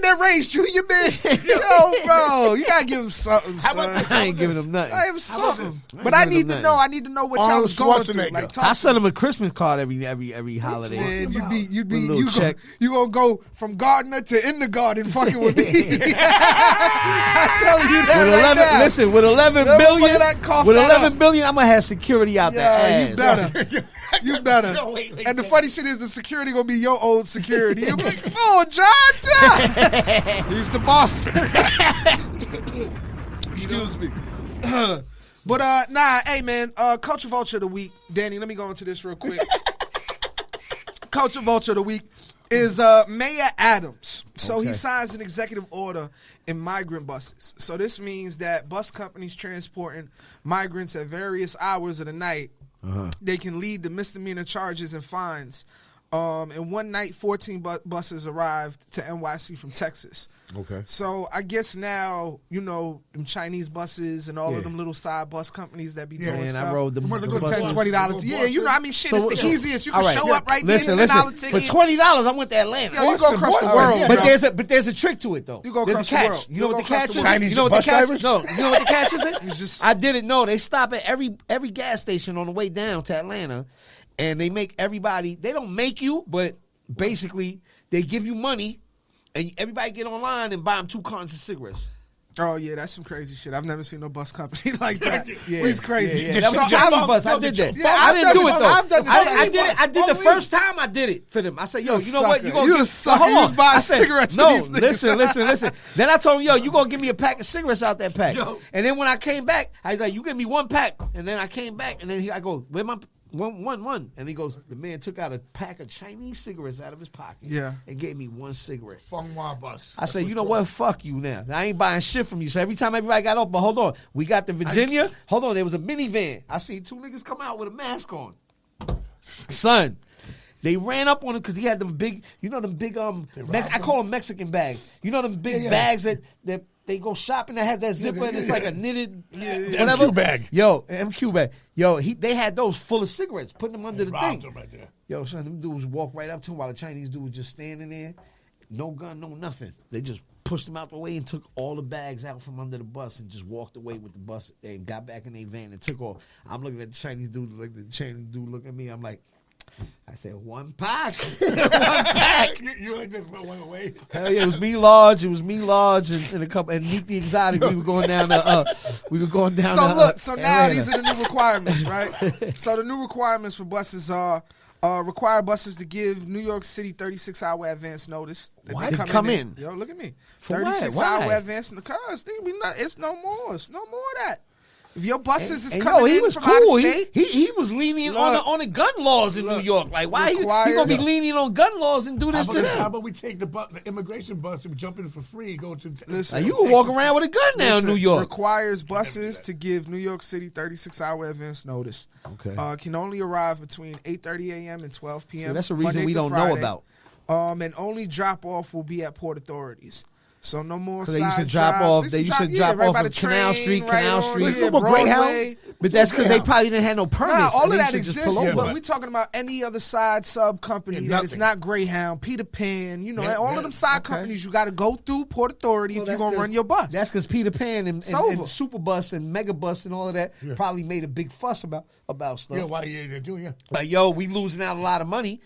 that raised you, your man. Yo, bro, you gotta give him something, son. I ain't giving him nothing. I have something. But I I ain't need giving to him know. nothing. I need to know what y'all Arnold was going through. Schwarzenegger. Like, I send him a Christmas card every holiday. man, you little check. gonna go from gardener to in the garden fucking with me. I'm telling you that With right 11, now. listen, with 11 Never billion, forget that cough with that 11 up. billion, I'm gonna have security out Yeah, there. you better. You better. No, wait, And the say- funny shit is, the security gonna be your old security. You'll be like, "Come on, John. He's the boss." Excuse me. But hey man, Culture Vulture of the week. Danny, let me go into this real quick. Culture Vulture of the week is Mayor Adams. So he signs an executive order in migrant buses. So this means that bus companies transporting migrants at various hours of the night, they can lead to misdemeanor charges and fines. And one night, 14 buses arrived to NYC from Texas. Okay. So I guess now, them Chinese buses and all of them little side bus companies that be doing And stuff. I rode the What, the buses. good $10, $20. Yeah, I mean, shit, So- it's the easiest. You all can right. show up right Listen, there, $10 listen. ticket. For $20, I went to Atlanta. Yo, you go across the world, But bro. there's a trick to it though. You go There's across a the catch. world. You know You what go the catch across the is? world. Chinese You know what bus the catch drivers? is? No. You know what the catch is? It's just- I didn't know. They stop at every gas station on the way down to Atlanta, and they make everybody. They don't make you, but basically they give you money, and everybody get online and buy them 2 cartons of cigarettes. Oh yeah, that's some crazy shit. I've never seen no bus company like that. It's crazy. Yeah. That was So Chinese bus. I did that. Yeah, I I've didn't done do it. it though. I've done it. I did it. I did the Only- first time I did it for them. I said, yo, you know what? sucker. You gonna You give a sucker. Hold You on. was buying I said, cigarettes for no, these niggas. listen. Then I told him, yo, you gonna give me a pack of cigarettes out that pack. Yo. And then when I came back, I was like, you give me 1 pack. And then I came back, and then I go, where my one. And he goes, the man took out a pack of Chinese cigarettes out of his pocket. Yeah. And gave me 1 cigarette. Fenghua bus. I said, you know what? Fuck you now. I ain't buying shit from you. So every time everybody got off, but hold on. We got the Virginia. Hold on. There was a minivan. I seen 2 niggas come out with a mask on. Son. They ran up on him because he had them big, I call them Mexican bags. You know them big bags that they go shopping that has that zipper and it's like a knitted whatever. MQ bag. Yo, MQ bag. Yo, they had those full of cigarettes, putting them under the Robbed thing. them right there. Yo, son, them dudes walked right up to him while the Chinese dude was just standing there. No gun, no nothing. They just pushed him out the way and took all the bags out from under the bus and just walked away with the bus and got back in their van and took off. I'm looking at the Chinese dude, like the Chinese dude look at me. I'm like, I said, 1 pack. 1 pack. You like this went away. Hell yeah, it was me large. And a couple and Neat the Exotic. We were going down to So look, so now Atlanta. these are the new requirements, right? So the new requirements for buses are require buses to give New York City 36-hour advance notice. That What? they To come in? Yo, look at me. For what? 36-hour Why? advance. Because it's no more. It's no more of that. If your buses is And coming he in was from out of cool. state, He was lenient on the gun laws in New York. Like, why he gonna be lenient on gun laws and do this to How them? about we take the immigration bus and we jump in for free? Go to Listen, Like, you can walk around with a gun now in New York. requires buses to give New York City 36-hour advance notice. Okay. Can only arrive between 8:30 a.m. and 12 p.m. So that's a reason Monday we to don't know Friday. about. And only drop off will be at port authorities. So no more. Because they used to side drop drives. off. They used to drop right off by of the Canal train, Street, right Canal on, Street. yeah, No more Greyhound? Broadway. But that's because they probably didn't have no permits. Nah, all and of they that used to just exists, pull over. but we're talking about any other side sub company Yeah, that is nothing. not Greyhound, Peter Pan. All Yeah, of them side companies, you got to go through Port Authority if you're gonna run your bus. That's because Peter Pan and over. Superbus and Megabus and all of that probably made a big fuss about stuff. Yeah, why they're doing it? Like, yo, we losing out a lot of money.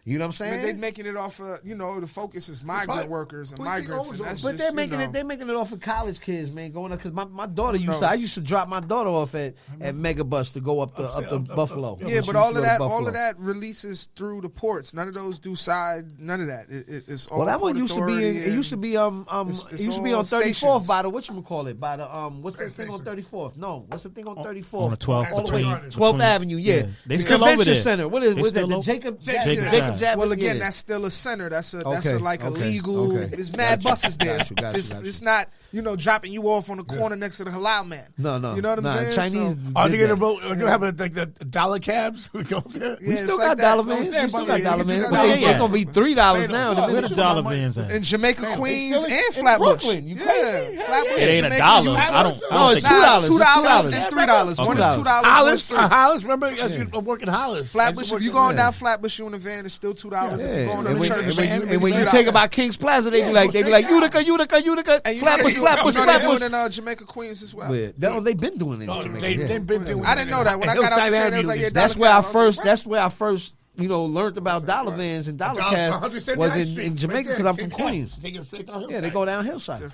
You know what I'm I mean, saying? they're making it off of, the focus is migrant workers and But migrants. And they that's But just, they're making it. They're making it off of college kids, man. Going up because my daughter used to. I used to drop my daughter off at Megabus to go up to Buffalo. Yeah, She but used all to of go to that, all Buffalo. of that releases through the ports. None of those do side. None of that. It's all. Well, that one Port used to be. Authority It used to be. it's It used to be all on 34th stations. by the whatchamacallit, by the what's that thing on 34th? No, what's the thing on 34th? On the 12th, all the way between- 12th Avenue. Yeah, yeah. They the still over convention there. center. What is They that? still The o- Jacob Jacob Jacob Drive. Well, again, yeah. that's still a center. That's a Okay, like a okay, legal. okay. There's mad buses there. Gotcha. It's not dropping you off on the corner next to the halal man. No. You know what I'm saying? Chinese. So, Are they did gonna that. are they have like the dollar cabs? We go there. Yeah, We it's still like got that. dollar No, I'm vans. saying, We still but got yeah, dollar you still vans. got But dollar They're vans. gonna be $3 now. in a Where minute. Where the dollar vans at? in Jamaica, Queens, still and in Flatbush. Brooklyn. You Yeah, crazy? Hell Flatbush. yeah. It ain't a Jamaica, dollar. you have I those? don't No, it's think $2. $2 $2. and $3. One is $2. $2. Hollis, one's $3. Hollis. Remember, I used to work in Hollis. Flatbush. If you going down Flatbush, you in a van, it's still still $2. Yeah. If you're going to And the church, when you take about Kings Plaza, they be like Utica, and you clap know us, clap us, they're clap doing us. in Jamaica, Queens as well. No, they've been doing it. In Jamaica, They've been doing I didn't know that. When I got out Hillside the train, they was Avenue like, yeah, is- That's dollar where I count. first. I was like, That's where I first, learned about dollar vans and dollar cash 179th was Street, in Jamaica right because there. I'm from Yeah, Queens. take it straight down Yeah, they Hillside. go down Hillside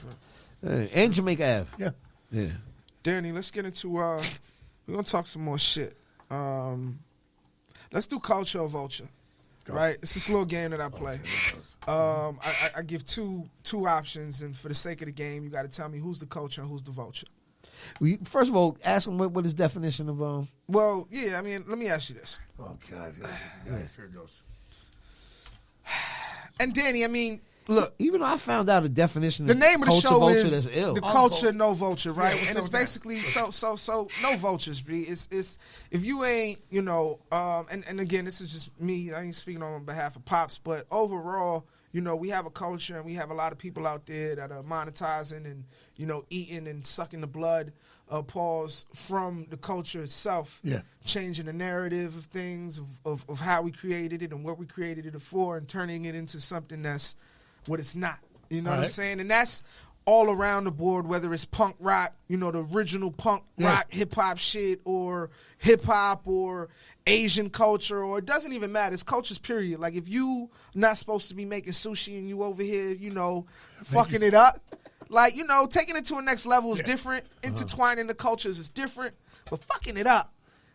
and Jamaica Ave. Yeah. Yeah. Danny, let's get into we're gonna talk some more shit. Let's do Culture or Vulture. Right? It's this little game that I play. I give two options, and for the sake of the game, you gotta tell me who's the culture and who's the vulture. First of all, ask him what his definition of Well, yeah, I mean, let me ask you this. Oh God. Yes, here it goes. And Danny, I mean, look, Even though I found out a definition the of name of the culture show vulture is that's ill. the Culture No Vulture, right? what's And it's up with that? basically so no vultures, B. It's if you ain't, and again, this is just me. I ain't speaking on behalf of Pops, but overall, we have a culture and we have a lot of people out there that are monetizing and eating and sucking the blood paws from the culture itself. Yeah. Changing the narrative of things, of how we created it and what we created it for, and turning it into something that's what it's not. You know what I'm Right. saying? And that's all around the board, whether it's punk rock, the original punk rock hip hop shit, or hip hop, or Asian culture, or it doesn't even matter. It's cultures, period. Like if you not supposed to be making sushi and you over here, fucking it up, like, taking it to a next level is different. Intertwining the cultures is different, but fucking it up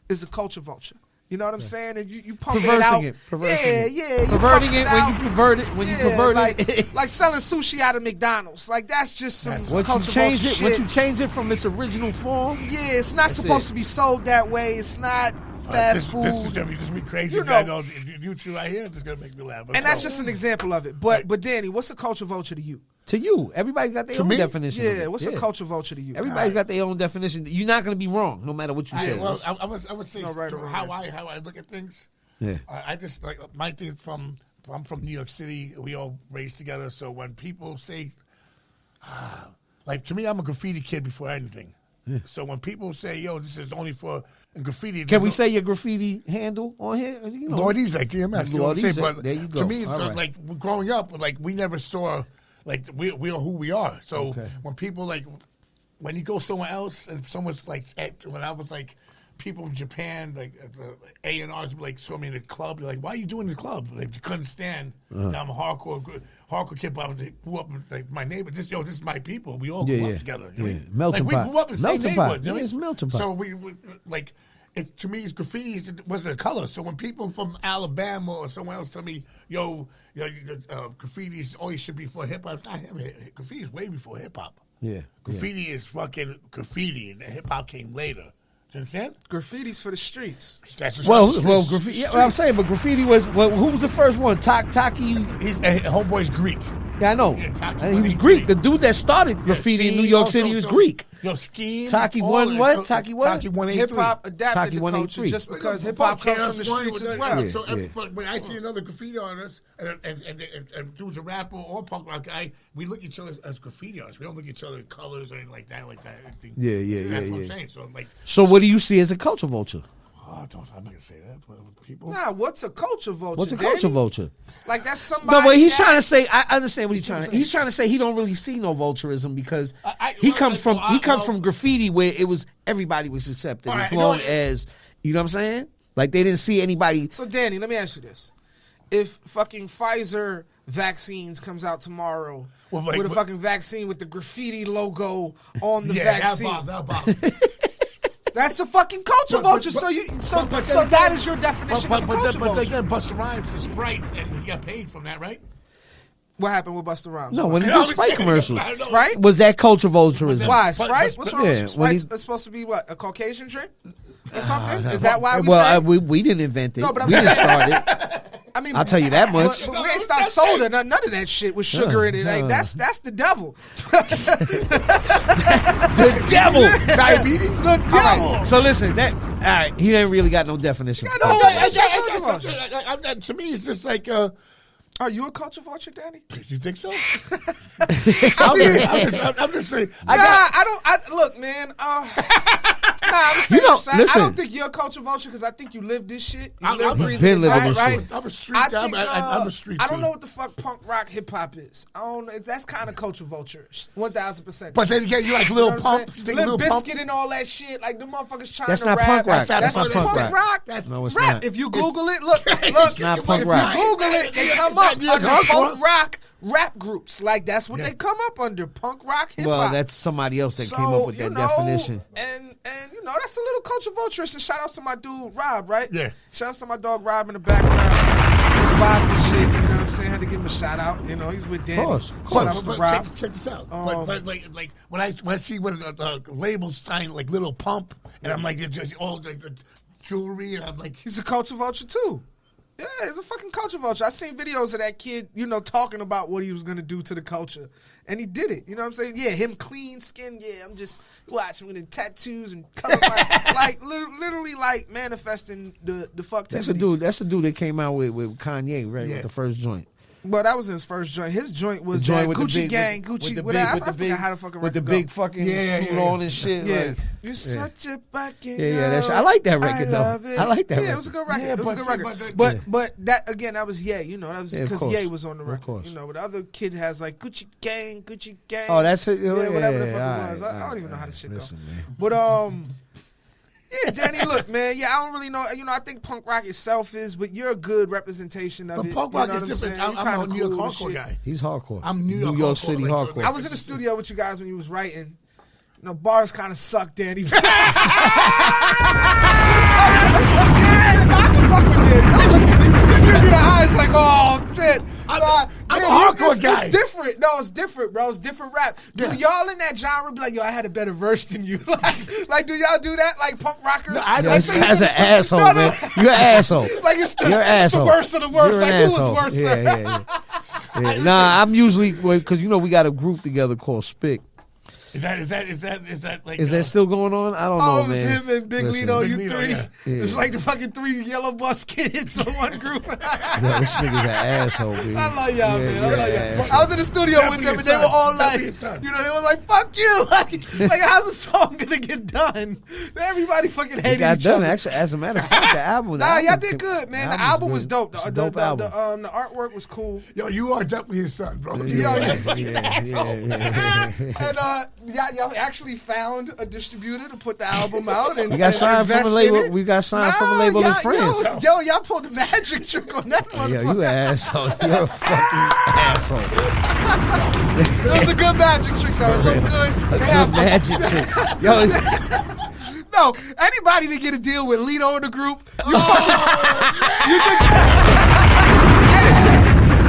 is a culture vulture. You know what I'm saying? And you pumping it out. Perversing it. Yeah. Perverting it when you pervert it. When you pervert it. like selling sushi out of McDonald's. Like that's just some Once culture you change vulture it, shit. once you change it from its original form, Yeah, it's not supposed to be sold that way. It's not fast food. This is gonna be crazy. You I know. know you two right here. This is gonna make me laugh. And that's just an example of it. But Danny, what's a culture vulture to you? to you, everybody's got their To own me? definition. of Yeah, it. what's a culture vulture to you? Everybody's got their own definition. You're not going to be wrong, no matter what you say. Well, I would say No right or wrong how answer. I look at things. Yeah. I just like my thing I'm from New York City. We all raised together. So when people say, like to me, I'm a graffiti kid before anything. Yeah. So when people say, "Yo, this is only for graffiti," Can we say your graffiti handle on here? You know. Lord Ezek, DMS? You know what I'm Lord saying? Ezek, But there you go. to me, All right. like growing up, like we never saw like we are who we are. So Okay. when people like when you go somewhere else and someone's like when I was like people in Japan like A&Rs like saw me in the club, they're like, "Why are you doing the club?" Like you couldn't stand that I'm a hardcore kid, but I grew up with like my neighbor. This is my people. We all grew up together. You know what I mean? Melting like, pot. we grew up in the same Melting pot. neighborhood. You know what I It's mean? melting pot. So we like. To me, it's graffiti. It wasn't a color. So when people from Alabama or somewhere else tell me, graffiti always should be for hip hop, it's not hip. Graffiti is way before hip hop. Yeah. Graffiti is fucking graffiti, and hip hop came later. Do you understand? Graffiti's for the streets. That's Well, graffiti. Yeah, what I'm saying, but graffiti was. Well, who was the first one? Taki. He's homeboy's Greek. Yeah, I know. Yeah, Taki And he was 183. Greek. The dude that started graffiti in New York City was Greek. Skiing. Taki all one that. what? Taki what? Taki 183. Hip hop adapted Taki the 183. culture just because hip hop comes from the streets as well. Yeah. So, but when I see another graffiti artist and dude's a rapper or a punk rock guy, we look at each other as graffiti artists. We don't look at each other in colors or anything like that. Anything. That's what I'm saying. So, like, So what do you see as a culture vulture? I'm not gonna say that. But people. Nah, what's a culture vulture? What's a Danny? culture vulture? Like that's somebody. No, but he's that- trying to say. I understand what he's trying to. He's trying to say he don't really see no vulturism because he comes from graffiti where it was everybody was accepted All right, as long no, as you know what I'm saying. Like they didn't see anybody. So Danny, let me ask you this: if fucking Pfizer vaccines comes out tomorrow Well, like, with a what- fucking vaccine with the graffiti logo on the Yeah, vaccine, that bomb. that's a fucking culture vulture. So that is your definition of a culture But vulture. again, Busta Rhymes is Sprite, and he got paid from that, right? What happened with Busta Rhymes? No, when he I did was Sprite saying- commercials, I know. Sprite? was that culture vulturism? Why But- Sprite? but- What's but- wrong with yeah, Sprite? when It's supposed to be what, a Caucasian drink or something? Is that why we Well, say? we didn't invent it. No, but I'm we didn't saying- start it. I mean, I'll tell you that much. But we ain't start soda. None of that shit with sugar in it. Like that's the devil. The devil. Diabetes? The devil. All right, so listen, that all right. He ain't really got no definition. no for it. definition. To me, it's just like, Are you a culture vulture, Danny? you think so? I mean, I'm just saying. I don't. Look, man. I'm saying, I listen. don't think you're a culture vulture because I think you live this shit. You I'm live, breathe been it, living right? this Right? I'm a street I guy. think, I'm a street. I don't dude. know what the fuck punk rock hip hop is. I don't know. That's kind of culture vulture. 1,000%. But then again, you like You Lil know what I'm Pump. You saying? think Lil Lil Pump? Biscuit and all that shit. Like the motherfuckers trying That's to not rap. punk rock. That's not punk punk rock. No, it's Rap. not. If you Google it, look. It's not punk if rock. you Google it, they come up Yeah, under punk punk rock. rock rap groups. Like that's what they come up under. Punk rock hip hop. Well, that's somebody else that came up with that definition. And you know, that's a little culture vulturous. And shout outs to my dude Rob, right? Yeah. Shout outs to my dog Rob in the background. He's vibing and shit. You know what I'm saying? Had to give him a shout out. You know, he's with Danny. Of course. Shout outs to But Rob. check this out. But like when I see when labels sign like Little Pump, and I'm like, it's just all like the jewelry, and I'm like, He's a culture vulture too. Yeah, he's a fucking culture vulture. I seen videos of that kid, you know, talking about what he was gonna do to the culture, and he did it. You know what I'm saying? Yeah, him clean skin. Yeah, I'm just watching with the tattoos and color, like literally like manifesting the fuck. That's the dude that came out with Kanye, right? Yeah. With the first joint. Well, that was his first joint. His joint was The joint that with the Gucci big- Gang, with Gucci. the What big- I with the forgot big- how the fucking with the record big go. fucking Yeah, suit yeah, on and shit. Yeah, Like, you're such a fucking Yeah, girl. I like that record, though. love it. I like that Yeah, it was a record. good record. Yeah, it was a but- good record. but- But that again, that was Ye. You know, that was Yeah, of because course. Ye was on the Of record. course. You know, but the other kid has like Gucci Gang, Gucci Gang. Oh, that's it. Yeah, whatever the fuck all it was. right, I all don't even know right, how this shit listen, go. man. But yeah, Danny, look, man. Yeah, I don't really know. You know, I think punk rock itself is, but you're a good representation of but it. punk You rock know is what I'm different. saying? You I'm a kinda New York cool and hardcore shit. guy. He's hardcore. I'm New York York hardcore, City like, hardcore. I was in the studio with you guys when you was writing. You know, bars kind of suck, Danny. I can fuck with Danny. Don't look at me. You give me the eyes like, oh shit. I'm Nah, a Danny, hardcore it's guy. different. No, it's different, bro. It's different rap. Do y'all in that genre be like, yo, I had a better verse than you? like, do y'all do that? Like punk rockers? No, I Yo, don't this think guy's an it's- asshole, No, no. man. You're an asshole. Like it's You're an it's the asshole. worst of the worst. You're an Like who was asshole. worse? Yeah. Nah, I'm usually because you know we got a group together called Spick. Is that like? Is that still going on? I don't Oh, know, it was man. him and Big Listen, Lito, Big you Lito, three. yeah. It's like the fucking 3 yellow bus kids in one group. Yo, this nigga's an asshole, man. I love y'all, man. I you're love an y'all. asshole. I was in the studio with them, and they were all like, Definitely his son. you know, they were like, "Fuck you!" Like, how's the song gonna get done? Everybody fucking It hated got each done. other. Actually, as a matter of fact, the album. Nah, y'all did good, man. The album was dope. It's a The dope album. the artwork was cool. Yo, you are definitely his son, bro. Yeah. And y'all actually found a distributor to put the album out. And We got and signed from a invest in label. it. We got signed from a label in France. Yo, y'all pulled the magic trick on that Yo, you motherfucker. an asshole. You're a fucking asshole. It was a good magic trick, though. It looked good. A They good have- magic trick. Yo, No, anybody to get a deal with Lito in the group, you think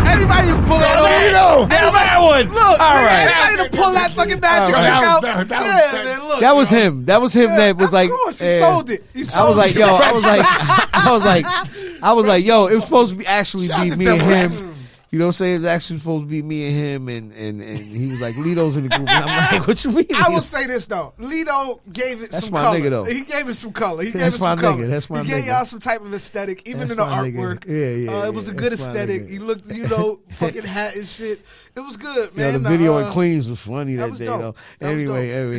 anybody to pull that Lito! that one. Look, All right. anybody to pull that fucking magic All trick right. out. That was- Yeah, man, look. That was him. That was him. Yeah, That was of like. course, he sold it. He I sold was like, it. yo. I was like, yo. It was supposed to be actually Shout be out me to and them him. rats. You know what I'm saying? It was actually supposed to be me and him, and he was like, Lito's in the group, and I'm like, what you mean? I will say this though, Lito gave it That's some my color. nigga, though. He gave it some color. He gave That's it some my color. nigga. That's my He gave nigga. y'all some type of aesthetic, even That's in the my nigga. artwork. Yeah, it was a good that's my aesthetic. nigga. He looked, you know, fucking hat and shit. It was good, Yo, man. the video in Queens was funny that, was day, dope. though. That was Anyway,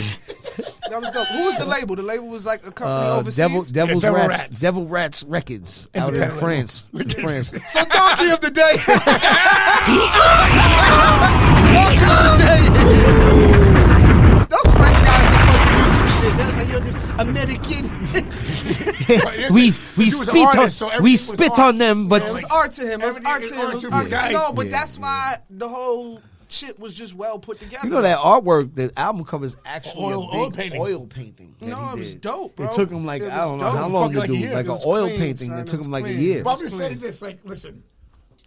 That was dope. Who was the label? The label was like a company overseas. Devil's Devil Rats. Rats. Devil Rats Records out in Independent France. France. So donkey of the day. Donkey of the day is those French guys just love to do some shit. That's how you're American. we he was an spit artist, so on everything we was spit art. on them, but It was art to him. It was Everything art is to him. It was art art to to him. him. No, but Yeah, that's why the whole shit was just well put together. you know that artwork, the album cover is actually Oil a big painting. oil painting. that No, he it was did. dope, bro. It took him like It I was don't know dope. how long Fucking to like a do, year. like It an was oil clean, painting son. that It took was him like a clean. year. But I'm just saying this, like, listen.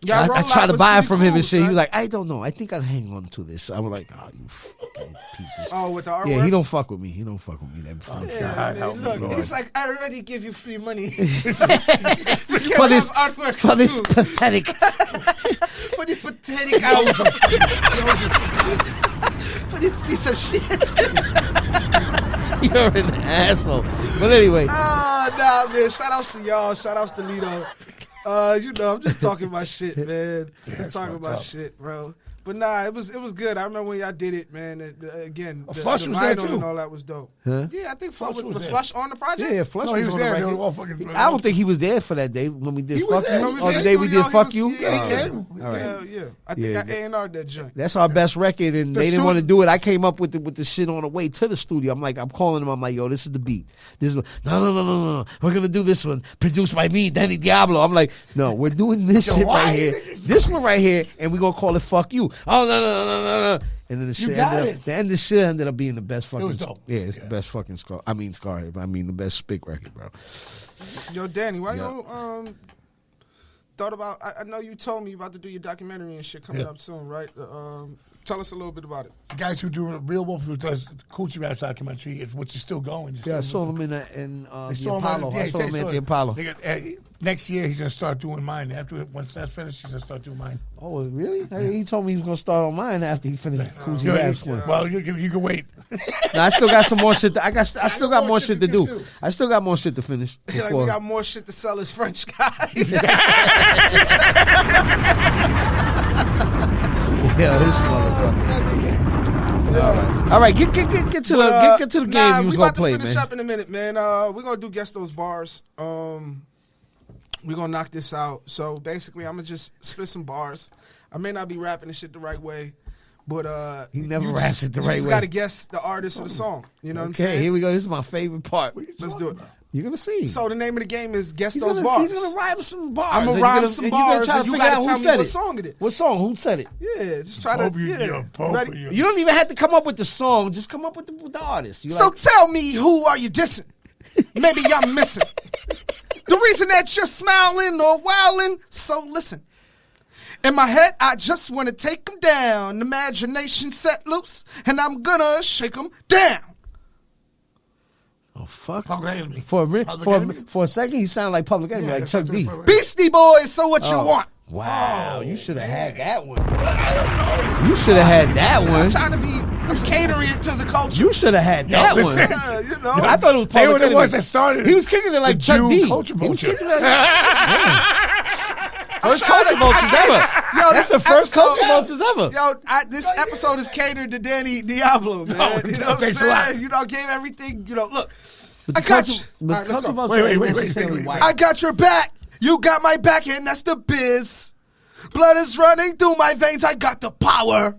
Y'all I rollout tried to was buy it pretty from him cool, and shit. He son. was like, I don't know. I think I'll hang on to this. I was like, oh, you fucking pieces. Oh, with the artwork? Yeah, he don't fuck with me. He don't fuck with me. That fuck. Yeah, help man, me, look, Lord. he's like, I already give you free money. for this artwork for this too. pathetic. For this pathetic album. For this piece of shit. You're an asshole. But anyway, Nah, man. Shout outs to y'all. Shout outs to Lito. You know, I'm just talking my shit, man. Just talking my shit, bro. But nah, it was good. I remember when y'all did it, man. Again, Flush the was there vinyl too. and all that was dope. Huh? Yeah, I think Flush Flush was was there. Flush on the project. Yeah, Flush No, he was on the there. They record. were all fucking. I don't think he was there for that day when we did He was Fuck there. You. He was Or in the the day we studio, did he Fuck was- You. yeah, he Oh, came. all right. Hell yeah. I think Yeah, I A&R'd that joint. That's our best record, and The they didn't stu- want to do it. I came up with the shit on the way to the studio. I'm calling them. I'm like, yo, this is the beat. This is no. We're gonna do this one, produced by me, Danny Diablo. I'm like, no, we're doing this Yo, shit why right you here, niggas- this one right here, and we're gonna call it Fuck You. Oh no. And then the shit got ended it. up, the end of the shit ended up being the best fucking. was dope. Yeah, it's the best fucking Skarhead. I mean the best Spick record, bro. Yo, Danny, why Yeah. you thought about? I know you told me you about to do your documentary and shit coming Yeah. up soon, right? Tell us a little bit about it. The guys who do Real Wolf, who does the Culture Rap documentary, which is still going. Yeah, I saw him in They the saw him Apollo. I saw him at the Apollo. Next year, he's gonna start doing mine. Once that's finished, he's gonna start doing mine. Oh, really? He told me he was gonna start on mine after he finished Coogee Yeah, Raps one. well, you can wait. Now I still got some more shit. I still got more shit to do. too. I still got more shit to finish. Like we before- got more shit to sell as French guys. Yeah, this motherfucker. All right, get to the get to the game you was gonna play, we about to finish man. up in a minute, man. We're gonna do guess those bars. We're gonna knock this out. So basically, I'm gonna just spit some bars. I may not be rapping this shit the right way, but He never you raps just- it the you right just way. gotta guess the artist of the song. You know what I'm Okay, saying? here we go. This is my favorite part. Let's do it. You're gonna see. So the name of the game is guess He's those gonna, bars. He's gonna rhyme some bars. I'm gonna And rhyme you're some and you're gonna bars, try to and you figure gotta out who tell me said what it. song it is. What song? Who said it? Yeah, just try to. Both you, Yeah. both Ready? of you. You don't even have to come up with the song. Just come up with the artist. You So like, tell me, who are you dissing? Maybe I'm missing the reason that you're smiling or wilding. So listen. In my head, I just want to take them down. Imagination set loose, and I'm gonna shake them down. oh fuck. Public Enemy. Public For Enemy? a second, he sounded like Public Enemy, Yeah, like that's Chuck what D. I'm- Beastie Boys, so what you Oh. want? Wow, you should have had that one. You should have had that I'm one. trying to be, I'm catering it to the culture. You should have had that listen. one. You know. I thought it was They Public were the Enemy. ones that started. He was kicking it like the Chuck Jew D. Culture He was Vulture. kicking it First trying Culture to- Vultures ever. Yo, That's this the first episode- Culture Vultures ever. Yo, this episode is catered to Danny Diablo, man. No, you know what I'm thanks a lot. saying? You know, gave everything. You know, look, But I the got Culture- you. but All right, let's Culture go. Vulture Wait, ain't wait, necessarily wait. white. I got your back. You got my back, and that's the biz. Blood is running through my veins. I got the power.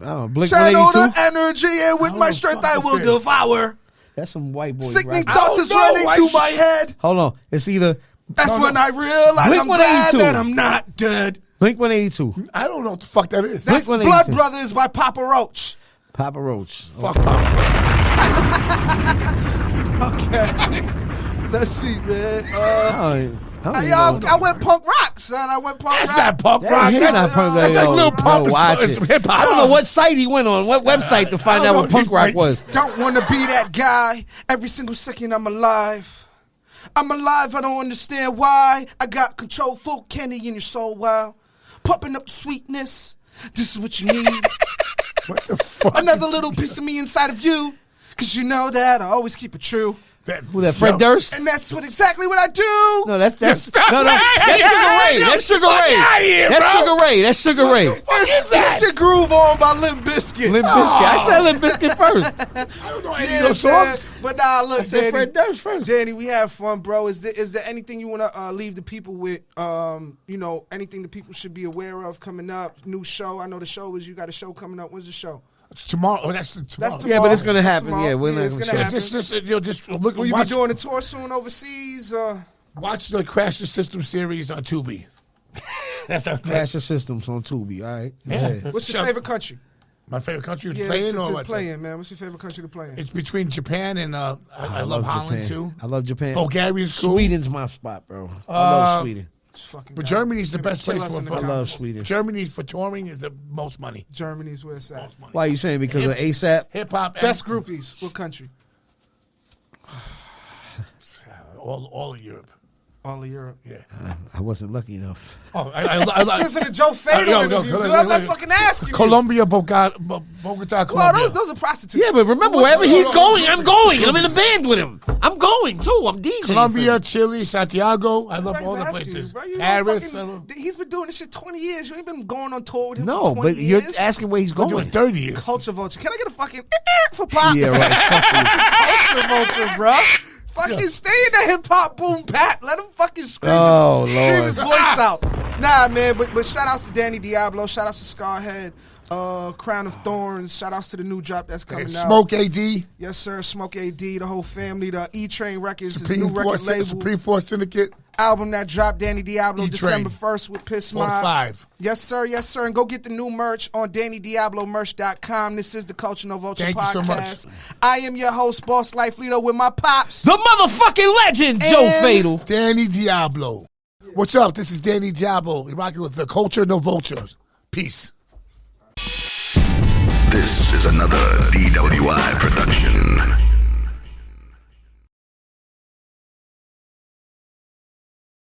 Oh, Blink Channel 182. the energy, and with How my the strength, fuck I is will this? devour. That's some white boy. Sickening rapping. thoughts is know, running I through sh- my head. Hold on. It's either That's No, when no. I realize Blink I'm glad 182. that I'm not dead. Blink 182. I don't know what the fuck that is. That's Blink Blood 182. Brothers by Papa Roach. Papa Roach. Fuck Papa. Okay. Let's see, man. I went punk rock, son. I went punk That's rock. not punk That- rock. he's That's not punk rock. that's like Yo, little punk. yo, watch It's it. hip hop. I don't know what site he went on, what website to find I out don't what know. punk rock was. Don't want to be that guy. Every single second I'm alive. I'm alive, I don't understand why. I got control, full candy in your soul, wow. Pumping up the sweetness. This is what you need. What the fuck? Another little piece of me inside of you. Cause you know that I always keep it true. Who that, Fred Durst? And that's exactly what I do. No, that's Stop no, it. that's Sugar Ray. That's Sugar Fuck Ray. outta here, That's bro. Sugar Ray. That's Sugar Ray. What is that? Get your groove on by Limp Bizkit. Limp Bizkit. I said Limp Bizkit first. I don't know any Yeah, of those man. songs. But nah, look, I said Danny. Fred Durst first. Danny, we have fun, bro. Is there anything you want to leave the people with? You know, anything the people should be aware of coming up? New show. I know the show is you got a show coming up. When's the show? It's tomorrow. Oh, that's tomorrow. That's tomorrow. Yeah, but it's gonna That's happen. tomorrow. Yeah, we're not it's gonna gonna show. happen. Just look. Will you watch, be doing a tour soon overseas? watch the Crash the System series on Tubi. That's how Crash the Systems on Tubi. All right. Yeah. Yeah. What's your favorite country? My favorite country to Yeah, play in to or what? play in, man. What's your favorite country to play in? It's between Japan and I love Holland Japan. too. I love Japan. Bulgaria's cool. Sweden's my spot, bro. I love Sweden. It's fucking But God. Germany's the Maybe best kill place us for in the I fun. love comments. Sweden. Germany for touring is the most money. Germany's where it's at. Most money. Why are you saying? Because of ASAP? Hip hop. Best groupies. What country? All of Europe. All of Europe. Yeah. I wasn't lucky enough. Oh, This is the Joe Fatal interview, dude. I'm not fucking asking you. Colombia, Bogota, Well, Colombia. those are prostitutes. Yeah, but remember, wherever he's going, I'm going. I'm in a band with him. I'm going, too. I'm DJing. Colombia, Chile, Santiago. I love Everybody's all the asking places. you, bro. You Paris. fucking- he's been doing this shit 20 years. You ain't been going on tour with him No, for 20 but you're years. asking where he's I'm going. doing 30 years. Culture Vulture. Can I get a fucking for Pop? Yeah, right. Culture Vulture, bro. Fucking stay in the hip hop boom bap. Let him fucking scream, Oh, scream Lord. his voice out. Nah, man. But shout outs to Danny Diablo. Shout outs to Skarhead. Crown of Thorns. Shout outs to the new drop that's coming out. Smoke AD. Yes, sir. Smoke AD. The whole family. The E Train Records. His new record label. Supreme Force Syndicate. Album that dropped, Danny Diablo, E-Train. December 1st with Piss 45. Yes, sir. Yes, sir. And go get the new merch on DannyDiabloMerch.com. This is the Culture No Vulture Thank podcast. you so much. I am your host, Boss Life Leader, with my pops. The motherfucking legend, Joe And- Fatal. Danny Diablo. What's up? This is Danny Diablo. You're rocking with the Culture No Vulture. Peace. This is another DWI production.